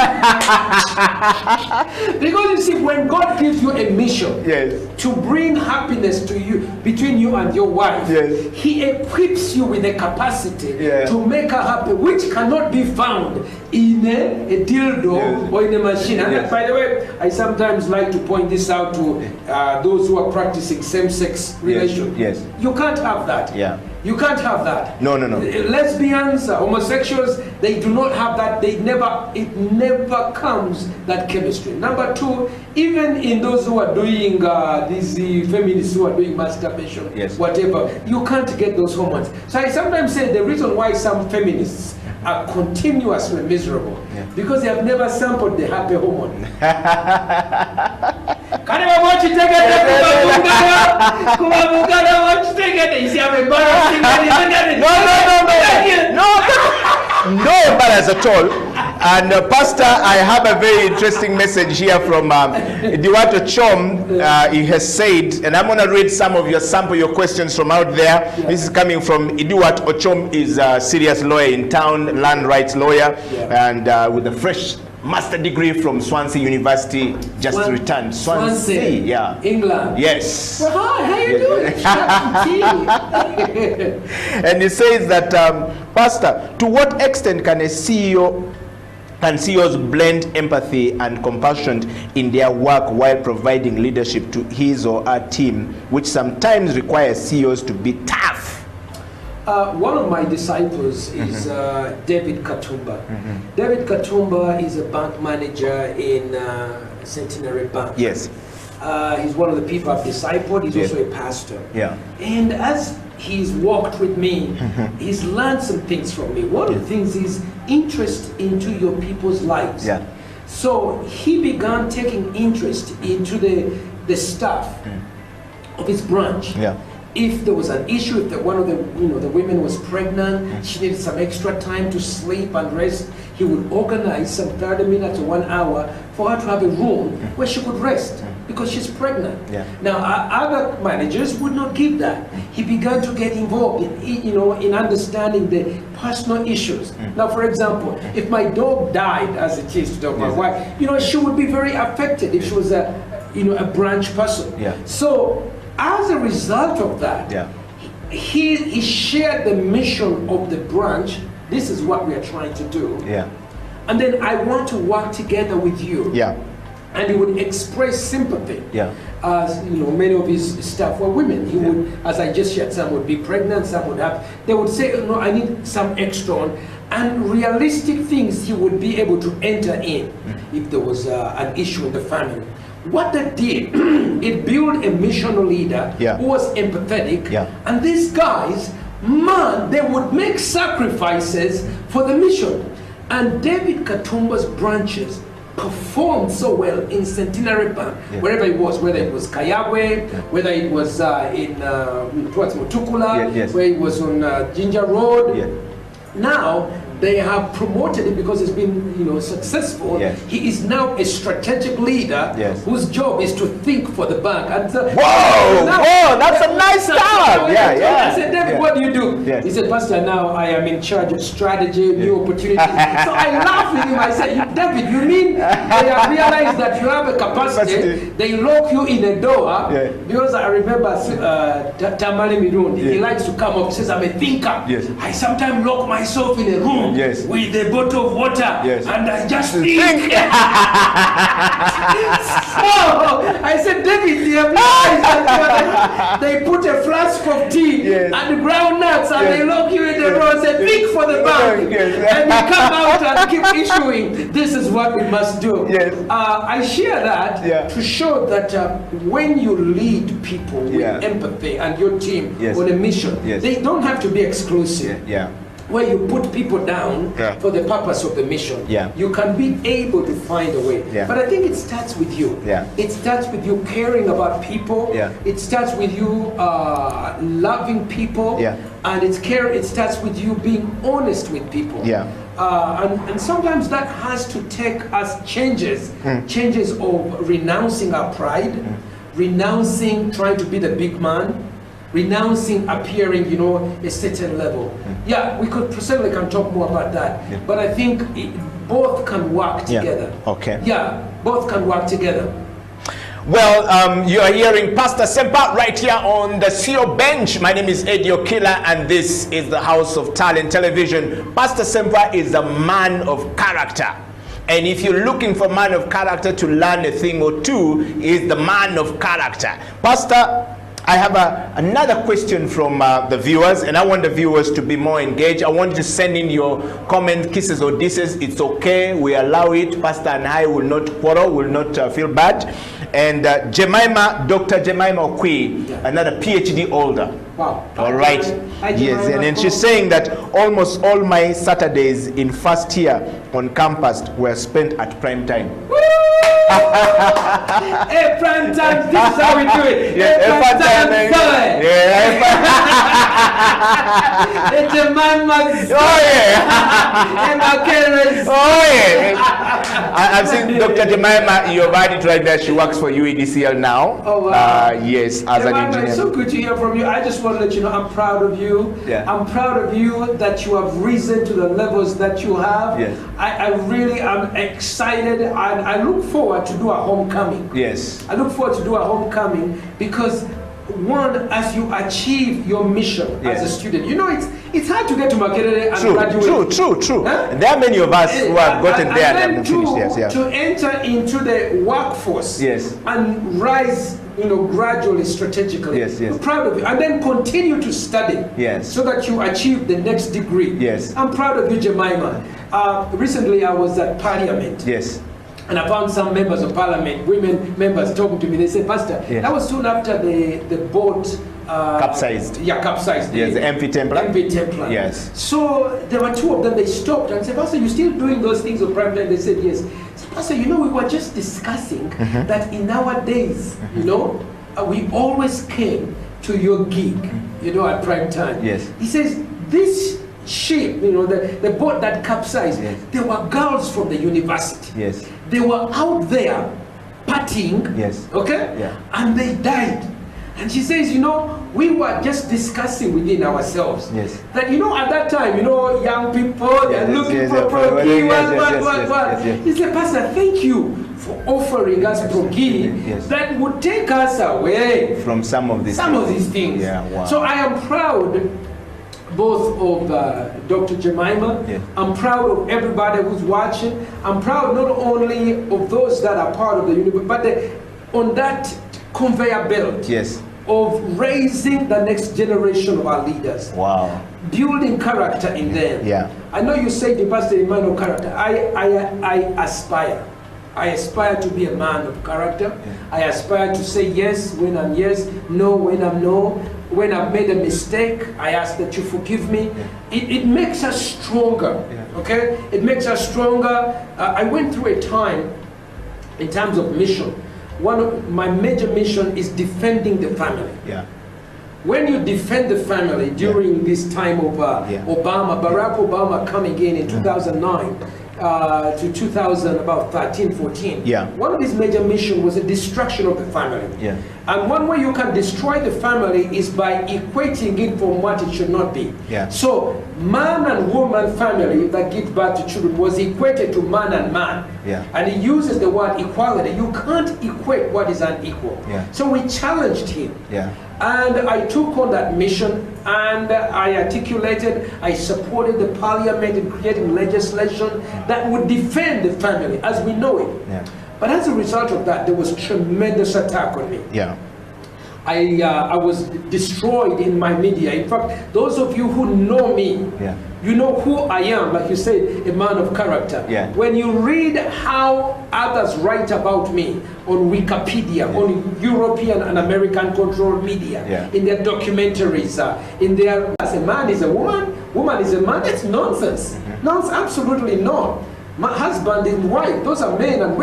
Because you see, when God gives you a mission Yes. to bring happiness to you, between you and your wife, Yes. He equips you with the capacity Yeah. to make her happy, which cannot be found in a dildo Yes. or in a machine. And Yes. by the way, I sometimes like to point this out to those who are practicing same-sex relations. Yes. You can't have that. Yeah. You can't have that. No. Lesbians, homosexuals, they do not have that. It never comes, that chemistry. Number 2, even in those who are doing these feminists who are doing masturbation, Yes. whatever, you can't get those hormones. So I sometimes say the reason why some feminists are continuously miserable, because they have never sampled the happy hormone. Watch it, take it. You see, I'm embarrassing. No embarrass at all. And Pastor, I have a very interesting message here from Eduardo Chom. He has said, and I'm going to read some of your questions from out there. Yeah. This is coming from Eduardo Ochom. Is a serious lawyer in town, land rights lawyer, and with a fresh master degree from Swansea University, just returned. Swansea, yeah. England. Yes. Well, hi, how you doing? And he says that, Pastor, to what extent can CEOs blend empathy and compassion in their work while providing leadership to his or her team, which sometimes requires CEOs to be tough? One of my disciples is David Katumba. David Katumba is a bank manager in Centenary Bank. Yes. He's one of the people I've discipled. He's Yes. also a pastor. Yeah. And as he's walked with me, he's learned some things from me. One of the things is interest into your people's lives. Yeah. So he began taking interest into the staff of his branch. Yeah. If there was an issue, if one of the the women was pregnant, she needed some extra time to sleep and rest, he would organize some 30 minutes or 1 hour for her to have a room where she could rest because she's pregnant. Yeah. Now other managers would not give that. He began to get involved in understanding the personal issues. Now, for example, if my dog died, as it is to my wife, she would be very affected if she was a branch person. Yeah. So as a result of that, he shared the mission of the branch. This is what we are trying to do. Yeah. And then I want to work together with you. Yeah. And he would express sympathy. Yeah. As many of his staff were women. He would, as I just shared, some would be pregnant, some would have. They would say, "No, I need some extra on." And realistic things he would be able to enter in if there was an issue in the family. What that did, it built a missional leader who was empathetic. And these guys, man, they would make sacrifices for the mission. And David Katumba's branches performed so well in Centenary Bank, wherever it was, whether it was Kayabwe, whether it was towards Mutukula, where it was on Ginger Road. Now they have promoted it because it's been successful. He is now a strategic leader whose job is to think for the bank. And whoa, that's a nice start. I said, David, what do you do? He said, Pastor, now I am in charge of strategy, new opportunities. So I laughed with him. I said, David, you mean they have realized that you have a capacity? They lock you in a door Because I remember Tamale Mirundi, he Yes. likes to come up, he says, I'm a thinker. Yes. I sometimes lock myself in a room Yes. with a bottle of water Yes. and I just think. So I said, David, they put a flask of tea Yes. and groundnuts and Yes. they lock you in the room and say, think for the bank. Yes. And you come out and keep issuing, this is what we must do. Yes. I share that Yeah. to show that when you lead people with Yeah. empathy and your team Yes. on a mission, Yes. they don't have to be exclusive. Yeah. Where you put people down Yeah. for the purpose of the mission, Yeah. you can be able to find a way. Yeah. But I think it starts with you. Yeah. It starts with you caring about people. Yeah. It starts with you loving people. Yeah. And it starts with you being honest with people. Yeah. And sometimes that has to take us changes of renouncing our pride, renouncing trying to be the big man, renouncing appearing, a certain level. Yeah, we could certainly can talk more about that, but I think both can work Yeah. together. Okay. Yeah, both can work together. Well, you are hearing Pastor Sempa right here on the CEO bench. My name is Eddie Okila, and this is the House of Talent Television. Pastor Sempa is a man of character. And if you're looking for a man of character to learn a thing or two, is the man of character. Pastor, I have another question from the viewers, and I want the viewers to be more engaged. I want you to send in your comments, kisses or disses. It's okay, we allow it. Pastor and I will not quarrel, will not feel bad. And Dr. Jemima Okwi, another PhD holder. Wow. All right. Hi, Yes, Jemima. and then she's saying that almost all my Saturdays in first year on campus were spent at prime time. Hey, prime time, this is how we do it. Yeah, Hey, prime time, boy. yeah. Hey, Jemima's. Oh yeah. Hey, my carers. Oh yeah. I've seen Dr. Jemima, you've had it right there. She works for UEDCL now. Oh, wow. Yes, as an Jemima, engineer. it's so good to hear from you. I just want to let you know I'm proud of you. Yeah. I'm proud of you that you have risen to the levels that you have. Yes. I really am excited and I look forward to do a homecoming. Yes. I look forward to do a homecoming because one, as you achieve your mission Yes. as a student, it's hard to get to Makerere and graduate. True. Huh? There are many of us who have gotten And there and then haven't finished. Yes, yeah. to enter into the workforce Yes. and rise, gradually, strategically. Yes, yes. I'm proud of you. And then continue to study Yes. so that you achieve the next degree. Yes. I'm proud of you, Jemima. Recently, I was at Parliament. Yes. And I found some members of parliament, women members talking to me. They said, Pastor, Yes. that was soon after the boat Capsized. Yeah, capsized. Yes, the MP Templar. MP Templar. Yes. So there were two of them. They stopped and said, Pastor, you still doing those things on prime time? They said, yes. I said, Pastor, we were just discussing that in our days, we always came to your gig, at prime time. Yes. He says, this ship, the boat that capsized, Yes. there were girls from the university. Yes. They were out there partying, Yes. okay? Yeah. And they died. And she says, we were just discussing within ourselves Yes. that, at that time, young people, they're Yes, looking yes, for yes, progi, yes, what. yes. He said, Pastor, thank you for offering us progi Yes. that would take us away From some of these things. Yeah, wow. So I am proud both of Dr. Jemima. Yes. I'm proud of everybody who's watching. I'm proud not only of those that are part of the university, but on that conveyor belt Yes. of raising the next generation of our leaders. Wow. Building character in them. Yeah. I know you say the pastor is a man of character. I aspire. I aspire to be a man of character. Yeah. I aspire to say yes when I'm yes, no when I'm no. When I've made a mistake, I ask that you forgive me. It makes us stronger, okay? It makes us stronger. I went through a time, in terms of mission, one of my major mission is defending the family. Yeah. When you defend the family during this time of Barack Obama coming in 2009, to 2000, about 13, 14. Yeah. One of his major missions was the destruction of the family. Yeah. And one way you can destroy the family is by equating it from what it should not be. Yeah. So man and woman family that give birth to children was equated to man and man. Yeah. And he uses the word equality. You can't equate what is unequal. Yeah. So we challenged him. Yeah. And I took on that mission, and I articulated, I supported the parliament in creating legislation that would defend the family as we know it. Yeah. But as a result of that, there was tremendous attack on me. Yeah. I was destroyed in my media. In fact, those of you who know me, Yeah. you know who I am, like you say, a man of character. Yeah. When you read how others write about me on Wikipedia, on European and American controlled media, Yeah. in their documentaries, in their, as a man is a woman, woman is a man, that's nonsense. Nonsense, absolutely not. My husband and wife, those are men, and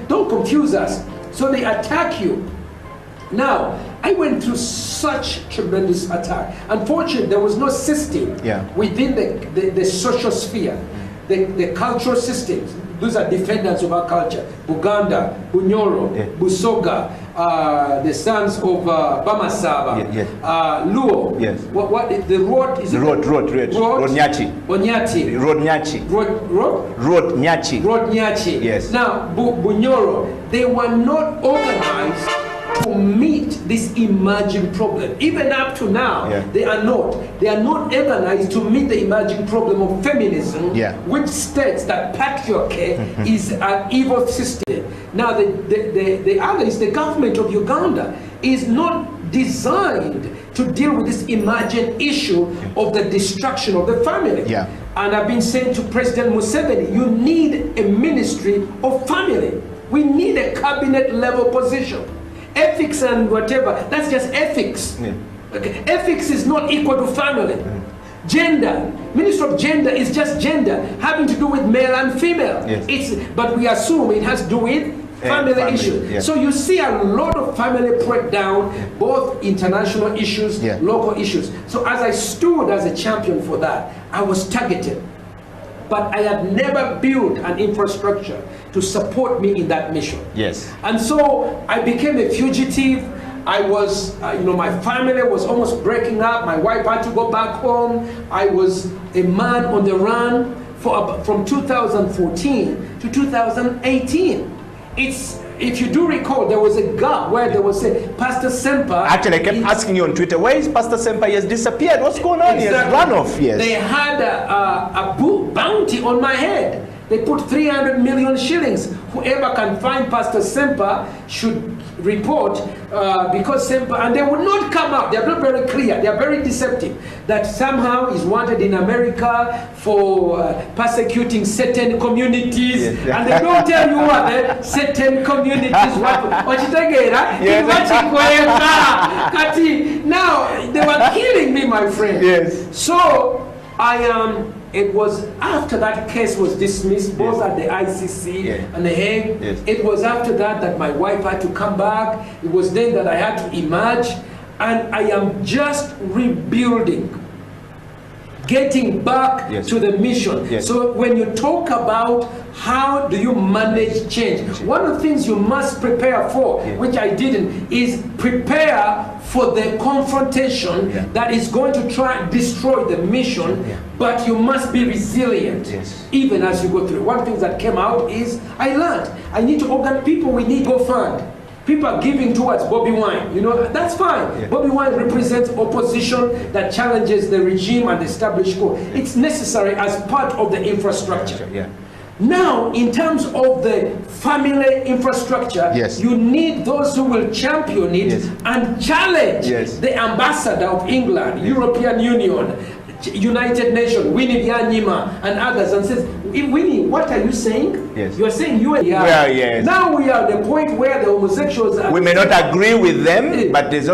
don't confuse us. So they attack you. Now, I went through such tremendous attack. Unfortunately, there was no system Yeah. within the social sphere, the cultural systems. Those are defendants of our culture. Buganda, Bunyoro, Yeah. Busoga, the sons of Bamasaba, Yeah, Luo. Yes. What the road is? Road Nyachi. Onyati. Road Nyachi. Road Nyachi. Road Nyachi. Yes. Now, Bunyoro, they were not organized to meet this emerging problem. Even up to now, Yeah. they are not. They are not organized to meet the emerging problem of feminism, Yeah. which states that patriarchy is an evil system. Now, the other is the government of Uganda is not designed to deal with this emergent issue of the destruction of the family. Yeah. And I've been saying to President Museveni, you need a ministry of family. We need a cabinet level position. Ethics and whatever, that's just ethics. Yeah. Okay. Ethics is not equal to family. Gender, Minister of Gender is just gender, having to do with male and female. Yes. But we assume it has to do with family family, issues. yeah. So you see a lot of family breakdown, both international issues, Yeah. local issues. So as I stood as a champion for that, I was targeted. But I had never built an infrastructure to support me in that mission. Yes. And so I became a fugitive. I was, my family was almost breaking up. My wife had to go back home. I was a man on the run from 2014 to 2018. If you do recall, there was a gap where there was a Pastor Semper. Actually, I kept asking you on Twitter, where is Pastor Semper? He has disappeared. What's going on? He has run off. Yes. They had a bounty on my head. They put 300 million shillings. Whoever can find Pastor Semper should report because Semper, and they would not come out. They are not very clear. They are very deceptive. That somehow is wanted in America for persecuting certain communities, Yes. and they don't tell you what the certain communities. Now they were killing me, my friend. Yes. So it was after that case was dismissed, both Yes. at the ICC Yeah. and the Hague. Yes. It was after that my wife had to come back. It was then that I had to emerge, and I am just rebuilding, getting back Yes. to the mission. Yes. So when you talk about how do you manage change, one of the things you must prepare for, Yeah. which I didn't, is prepare for the confrontation Yeah. that is going to try and destroy the mission, Yeah. but you must be resilient Yes. even as you go through. One thing that came out is I learned I need to organize people. We need go fund. People are giving towards Bobby Wine. That's fine. Yeah. Bobby Wine represents opposition that challenges the regime and the established code. It's necessary as part of the infrastructure. Yeah. Now, in terms of the family infrastructure, Yes. you need those who will champion it Yes. and challenge Yes. the ambassador of England, European Union, United Nations, Winnie Byanyima, and others, and says, Winnie, what are you saying? Yes. You are saying you and Well, yes. Now we are at the point where the homosexuals are. We may not agree with them, but there's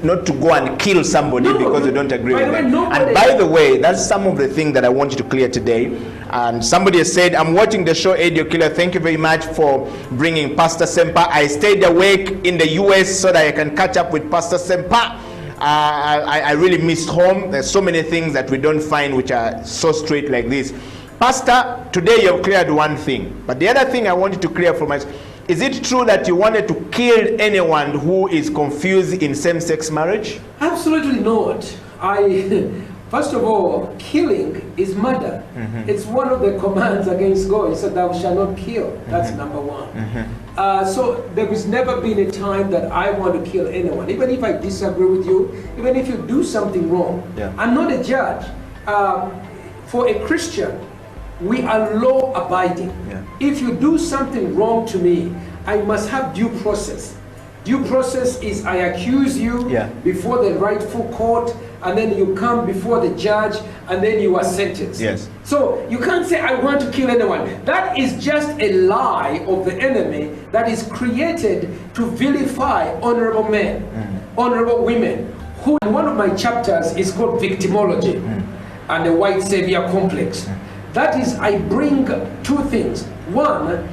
not to go and kill somebody No, because we don't agree by with the way, them. nobody- And by the way, that's some of the things that I want you to clear today. And somebody has said, I'm watching the show, Eddie Killer. Thank you very much for bringing Pastor Semper. I stayed awake in the US so that I can catch up with Pastor Semper. I really missed home. There's so many things that we don't find which are so straight like this. Pastor, today you have cleared one thing, but the other thing I wanted to clear from us, is it true that you wanted to kill anyone who is confused in same-sex marriage? Absolutely not. First of all, killing is murder. It's one of the commands against God. He said, thou shalt not kill. That's number one. So there has never been a time that I want to kill anyone. Even if I disagree with you, even if you do something wrong. I'm not a judge. For a Christian, we are law-abiding. If you do something wrong to me, I must have due process. Due process is I accuse you before the rightful court, and then you come before the judge, and then you are sentenced. So you can't say, I want to kill anyone. That is just a lie of the enemy that is created to vilify honorable men, honorable women. Who, in one of my chapters is called victimology and the white savior complex. That is, I bring two things. One,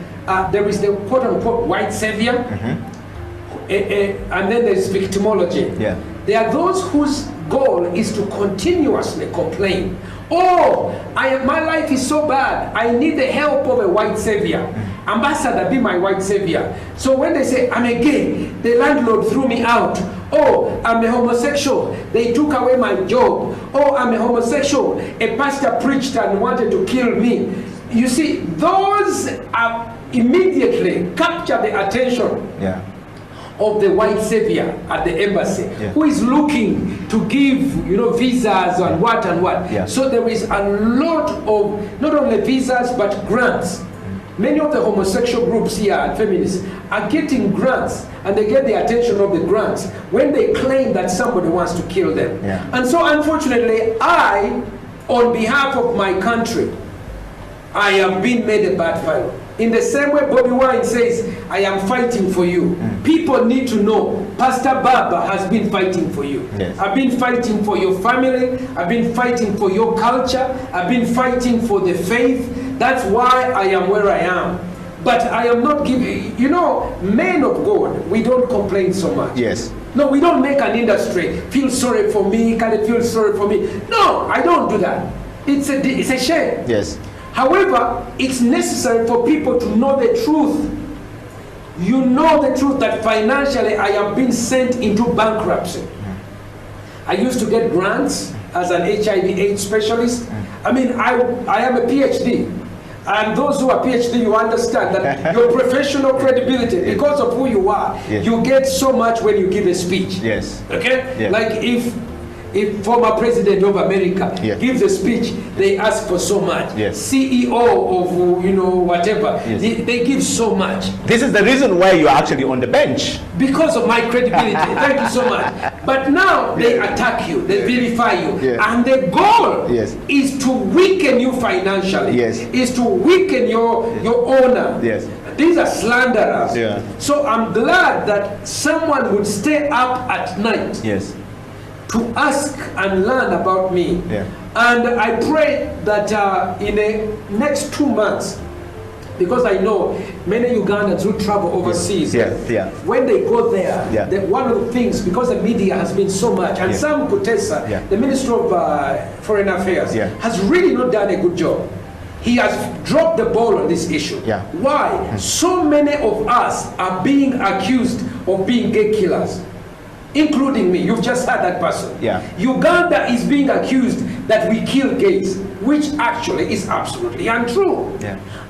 there is the quote-unquote white savior, and then there's victimology. There are those whose goal is to continuously complain. Oh, my life is so bad. I need the help of a white savior. Ambassador, be my white savior. So when they say, I'm a gay, the landlord threw me out. Oh, I'm a homosexual, they took away my job. Oh, I'm a homosexual, a pastor preached and wanted to kill me. You see, those are immediately capture the attention of the white savior at the embassy, who is looking to give, visas and what and what. So there is a lot of not only visas but grants. Many of the homosexual groups here and feminists are getting grants, and they get the attention of the grants when they claim that somebody wants to kill them. And so unfortunately, I, on behalf of my country, I am being made a bad fellow. In the same way Bobby Wine says, I am fighting for you. People need to know, Pastor Baba has been fighting for you. I've been fighting for your family. I've been fighting for your culture. I've been fighting for the faith. That's why I am where I am. But I am not giving, men of God, we don't complain so much. No, we don't make an industry, feel sorry for me, can it feel sorry for me? No, I don't do that. It's a shame. However, it's necessary for people to know the truth. You know the truth that financially I have been sent into bankruptcy. I used to get grants as an HIV/AIDS specialist. I mean, I am a PhD. And those who are PhD, you understand that your professional credibility, because of who you are, you get so much when you give a speech. Okay? Like if former president of America gives a speech, they ask for so much. CEO of whatever, they give so much. This is the reason why you're actually on the bench. Because of my credibility. Thank you so much. But now they attack you, they vilify you, and the goal is to weaken you financially, is to weaken your honor. These are slanderers. So I'm glad that someone would stay up at night to ask and learn about me. And I pray that in the next 2 months, because I know many Ugandans who travel overseas, when they go there, one of the things, because the media has been so much, and Sam Kutesa, the Minister of Foreign Affairs, has really not done a good job. He has dropped the ball on this issue. Why? So many of us are being accused of being gay killers, including me. You've just heard that person. Uganda is being accused that we kill gays, which actually is absolutely untrue.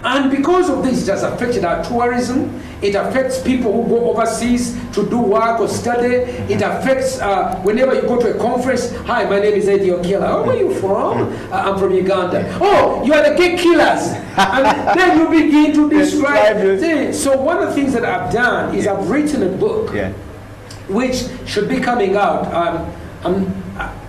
And because of this, it has affected our tourism. It affects people who go overseas to do work or study. It affects whenever you go to a conference. Hi, my name is Eddie Okello. Oh, where are you from? I'm from Uganda. Oh, you are the gay killers. And then you begin to describe things. So one of the things that I've done is I've written a book which should be coming out.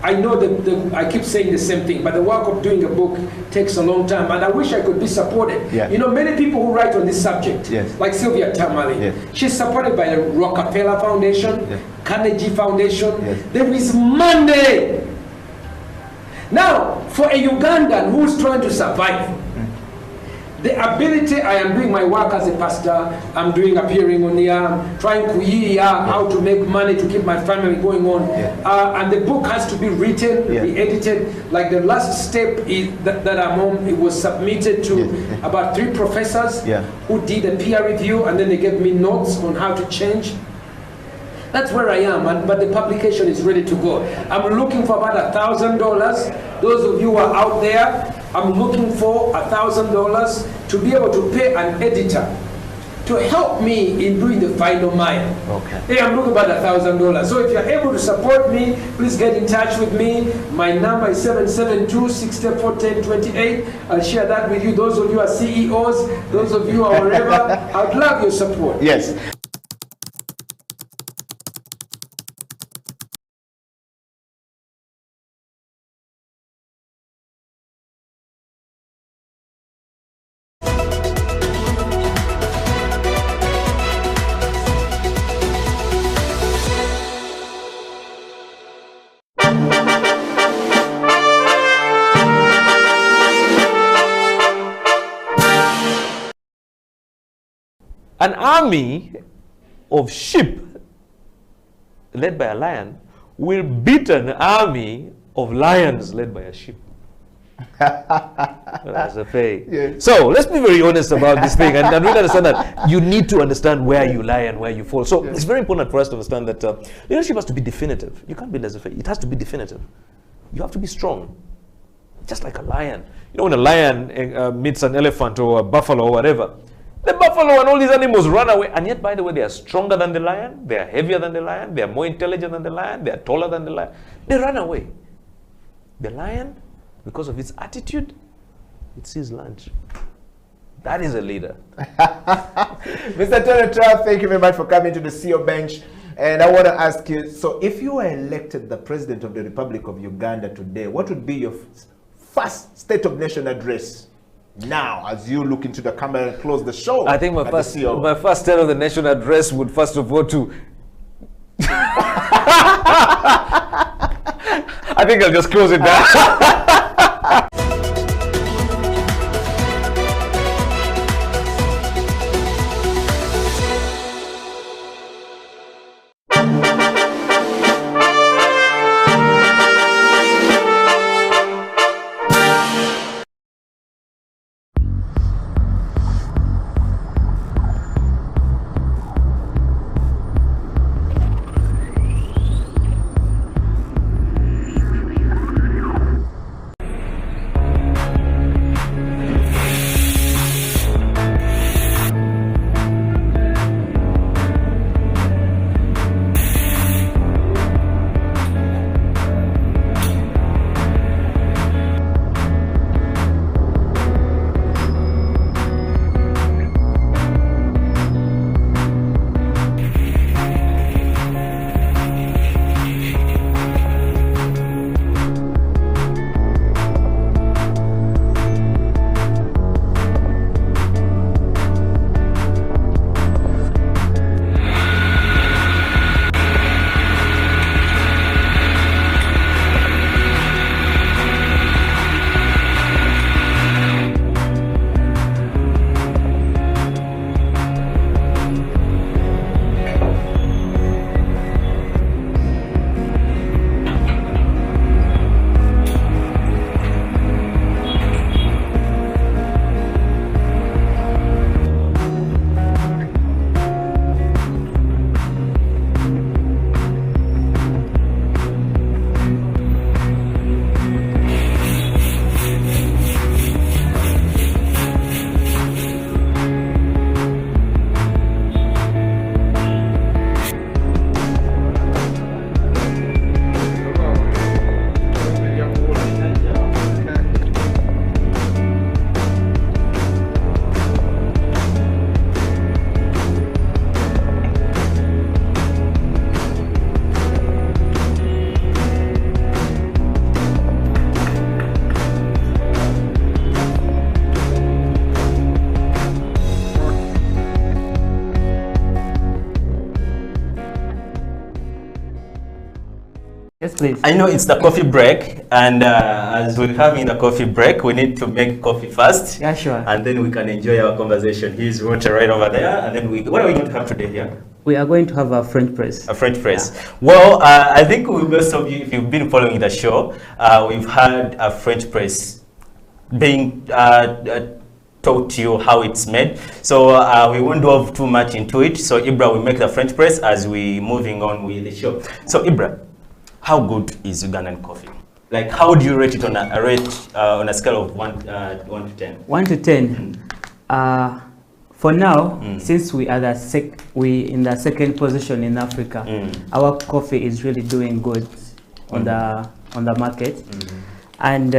I know that I keep saying the same thing, but the work of doing a book takes a long time, and I wish I could be supported. Many people who write on this subject, like Sylvia Tamale, she's supported by the Rockefeller Foundation, Carnegie Foundation. There is money. Now, for a Ugandan who's trying to survive, The ability, I am doing my work as a pastor, I'm doing appearing on here, trying how to make money to keep my family going on. And the book has to be written, be edited. Like the last step is that I'm on, it was submitted to about 3 professors who did a peer review, and then they gave me notes on how to change. That's where I am, but the publication is ready to go. I'm looking for about $1,000. Those of you who are out there, I'm looking for $1,000 to be able to pay an editor to help me in doing the final mile. Okay. Hey, I'm looking about $1,000. So if you're able to support me, please get in touch with me. My number is 772-6410-28. I'll share that with you. Those of you who are CEOs, those of you who are wherever, I'd love your support. Yes. An army of sheep led by a lion will beat an army of lions led by a sheep. That's a fake. Yeah. So let's be very honest about this thing, and really understand that you need to understand where you lie and where you fall. So it's very important for us to understand that leadership has to be definitive. You can't be laissez-faire. It has to be definitive. You have to be strong, just like a lion. You know, when a lion meets an elephant or a buffalo or whatever, the buffalo and all these animals run away, and yet, by the way, they are stronger than the lion, they are heavier than the lion, they are more intelligent than the lion, they are taller than the lion. They run away. The lion, because of its attitude, it sees lunch. That is a leader. Mr. Tony Trapp, thank you very much for coming to the CEO Bench. And I want to ask you, so if you were elected the President of the Republic of Uganda today, what would be your first State of Nation address? Now, as you look into the camera and close the show. I think my first State of the Nation address would first of all to I think I'll just close it down. please. I know it's the coffee break, and as we're having the coffee break, we need to make coffee first. Yeah, sure. And then we can enjoy our conversation. Here's water right over there, and then what are we going to have today here? We are going to have a French press. A French press. Yeah. Well, I think most of you, if you've been following the show, we've had a French press being taught to you how it's made. So we won't delve too much into it. So Ibra will make the French press as we moving on with the show. So Ibra, how good is Ugandan coffee? Like, how do you rate it on a scale of 1 to 10? 1 to 10. For now, since we are in the second position in Africa, our coffee is really doing good on the market, and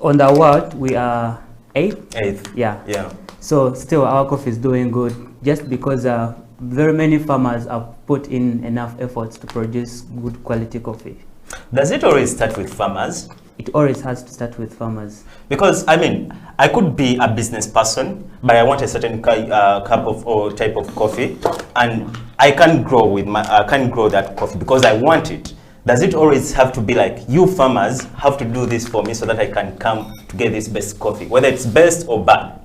on the world we are 8th. Yeah. So still our coffee is doing good, just because very many farmers have put in enough efforts to produce good quality coffee. Does it always start with farmers? It always has to start with farmers. Because I mean, I could be a business person, but I want a certain cup of or type of coffee, and I can't grow that coffee because I want it. Does it always have to be like, you farmers have to do this for me so that I can come to get this best coffee, whether it's best or bad?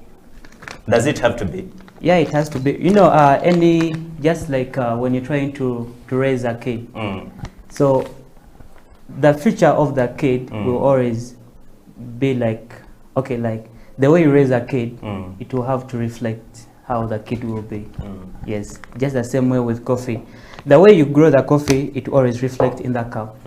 Does it have to be? Yeah, it has to be. You know, just like when you're trying to raise a kid. So the future of the kid will always be like, okay, like the way you raise a kid, it will have to reflect how the kid will be. Yes, just the same way with coffee. The way you grow the coffee, it will always reflect in the cup,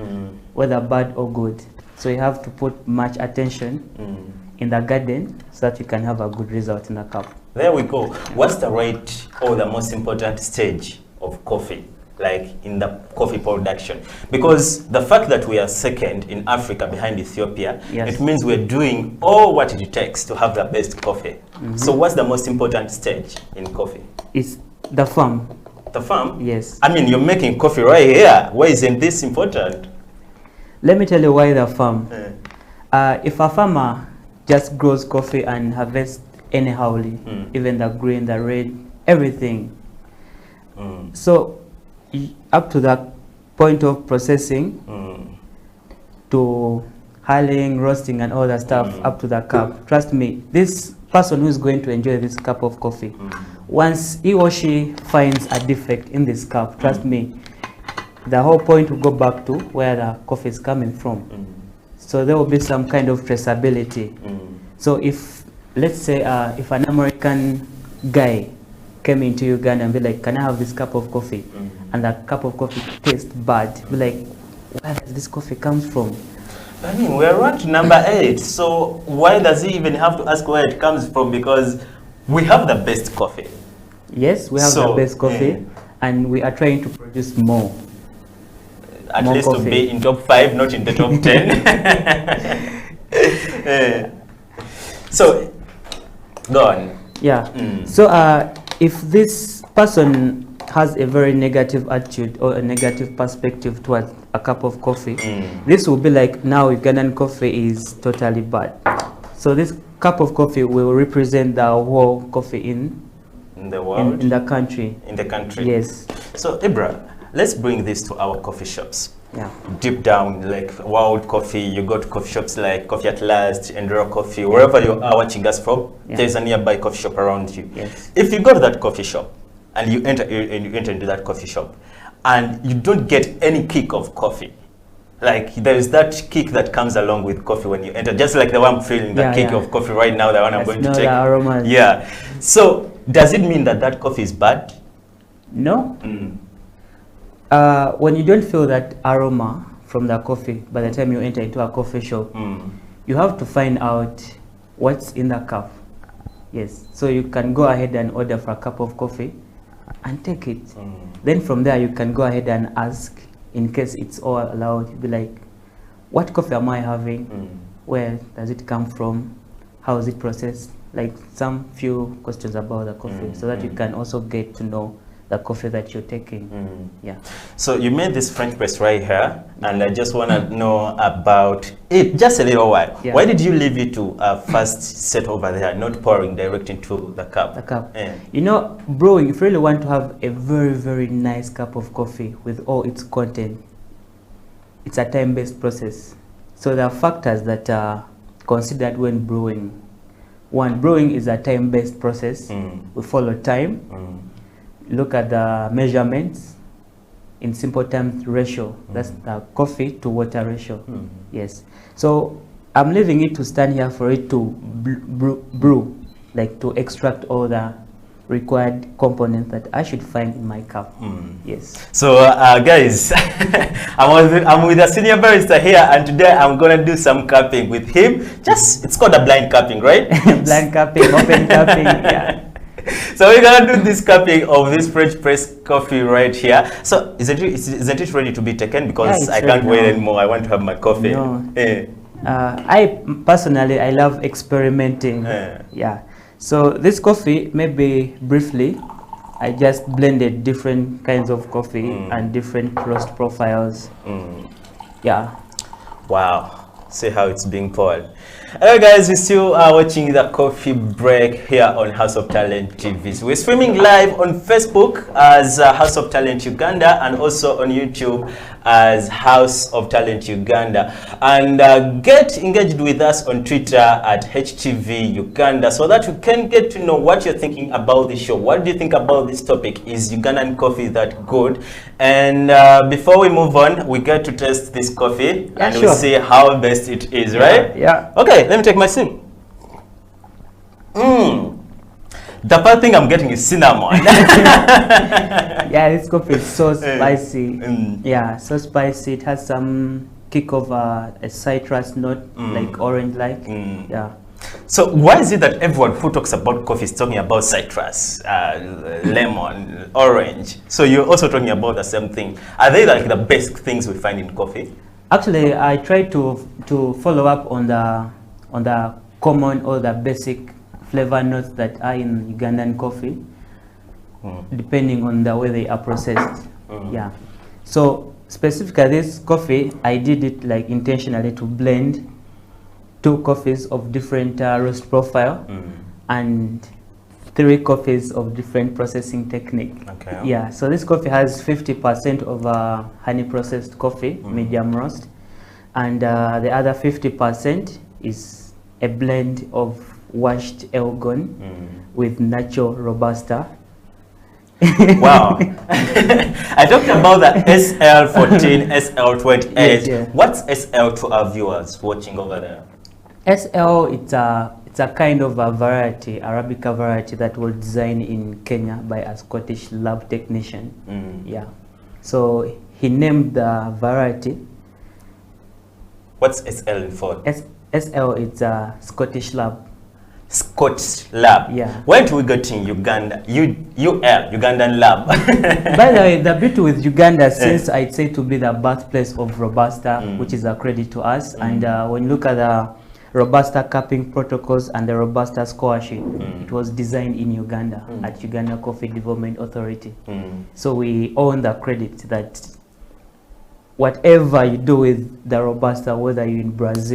whether bad or good. So you have to put much attention in the garden so that you can have a good result in the cup. There we go. What's the right or the most important stage of coffee, like in the coffee production? Because the fact that we are second in Africa behind Ethiopia, yes, it means we're doing all what it takes to have the best coffee. So what's the most important stage in coffee? It's the farm. The farm? Yes. I mean, you're making coffee right here. Why isn't this important? Let me tell you why the farm. If a farmer just grows coffee and harvests anyhowly, even the green, the red, everything. So up to that point of processing, to hulling, roasting and all that stuff, up to the cup, trust me, this person who is going to enjoy this cup of coffee, once he or she finds a defect in this cup, trust me, the whole point will go back to where the coffee is coming from. So there will be some kind of traceability. So if, let's say, if an American guy came into Uganda and be like, can I have this cup of coffee? And that cup of coffee tastes bad, be like, where does this coffee come from? I mean, we're ranked number 8, so why does he even have to ask where it comes from? Because we have the best coffee. Yes, we have the best coffee, and we are trying to produce more. At more least coffee. to be in top 5, not in the top 10. So, go on. Yeah. So if this person has a very negative attitude or a negative perspective towards a cup of coffee, this will be like, now Ugandan coffee is totally bad. So this cup of coffee will represent the whole coffee in the world, in the country. In the country. Yes. So Ibra, let's bring this to our coffee shops. Yeah. Deep down, like Wild Coffee, you go to coffee shops like Coffee at Last, Enduro Coffee, wherever you are watching us from, there's a nearby coffee shop around you. Yes. If you go to that coffee shop and you enter into that coffee shop and you don't get any kick of coffee, like there is that kick that comes along with coffee when you enter, just like the one I'm feeling, the kick of coffee right now, the one I'm going to take. The aroma. Yeah. So does it mean that that coffee is bad? No. When you don't feel that aroma from the coffee by the time you enter into a coffee shop, you have to find out what's in the cup. Yes. So you can go ahead and order for a cup of coffee and take it. Then from there you can go ahead and ask, in case it's all allowed, you'd be like, what coffee am I having? Where does it come from? How is it processed? Like some few questions about the coffee, so that you can also get to know the coffee that you're taking. Yeah. So you made this French press right here, and I just want to know about it just a little while. Yeah. Why did you leave it to first set over there, not pouring direct into the cup? The cup. Yeah. You know, brewing, if you really want to have a very, very nice cup of coffee with all its content, it's a time-based process. So there are factors that are considered when brewing. One, brewing is a time-based process. We follow time, look at the measurements, in simple terms, ratio. That's the coffee to water ratio. Yes. So I'm leaving it to stand here for it to brew, like to extract all the required components that I should find in my cup. Yes. So guys, I'm with a senior barista here, and today I'm gonna do some cupping with him. It's called a blind cupping, right? Blind cupping, open cupping, yeah. So we're gonna do this cupping of this French press coffee right here. So isn't it ready to be taken? Because I can't wait anymore. I want to have my coffee. No. I personally, I love experimenting. Yeah. So this coffee, maybe briefly, I just blended different kinds of coffee and different roast profiles. Yeah. Wow. See how it's being poured. Hello guys, we still are watching the coffee break here on House of Talent TV. So we're streaming live on Facebook as House of Talent Uganda, and also on YouTube as House of Talent Uganda. And get engaged with us on Twitter at HTV Uganda, so that we can get to know what you're thinking about the show. What do you think about this topic? Is Ugandan coffee that good? And before we move on, we get to taste this coffee and we'll see how best it is, right? Yeah. Okay, let me take my sip. The first thing I'm getting is cinnamon. Yeah, this coffee is so spicy. Yeah, so spicy. It has some kick of a citrus note, like orange-like. Yeah. So why is it that everyone who talks about coffee is talking about citrus, lemon, orange? So you're also talking about the same thing. Are they like the best things we find in coffee? Actually, I try to follow up on the common or the basic flavor notes that are in Ugandan coffee, depending on the way they are processed. Yeah. So specifically this coffee, I did it like intentionally to blend 2 coffees of different roast profile and 3 coffees of different processing technique. Okay. Yeah. So this coffee has 50% of honey processed coffee, medium roast, and the other 50% is a blend of washed Elgon with natural Robusta. Wow. I talked about the SL14, SL28. Yes, yeah. What's SL to our viewers watching over there? SL, it's a kind of a variety, Arabica variety that was designed in Kenya by a Scottish lab technician. Yeah. So he named the variety. What's SL for? SL, it's a Scottish lab. Scottish lab. Yeah. When do we go to Uganda? Ugandan lab. By the way, the beauty with Uganda, since I'd say to be the birthplace of Robusta, which is a credit to us, and when you look at the Robusta cupping protocols and the Robusta scholarship, it was designed in Uganda at Uganda Coffee Development Authority. So we own the credit that whatever you do with the Robusta, whether you're in Brazil,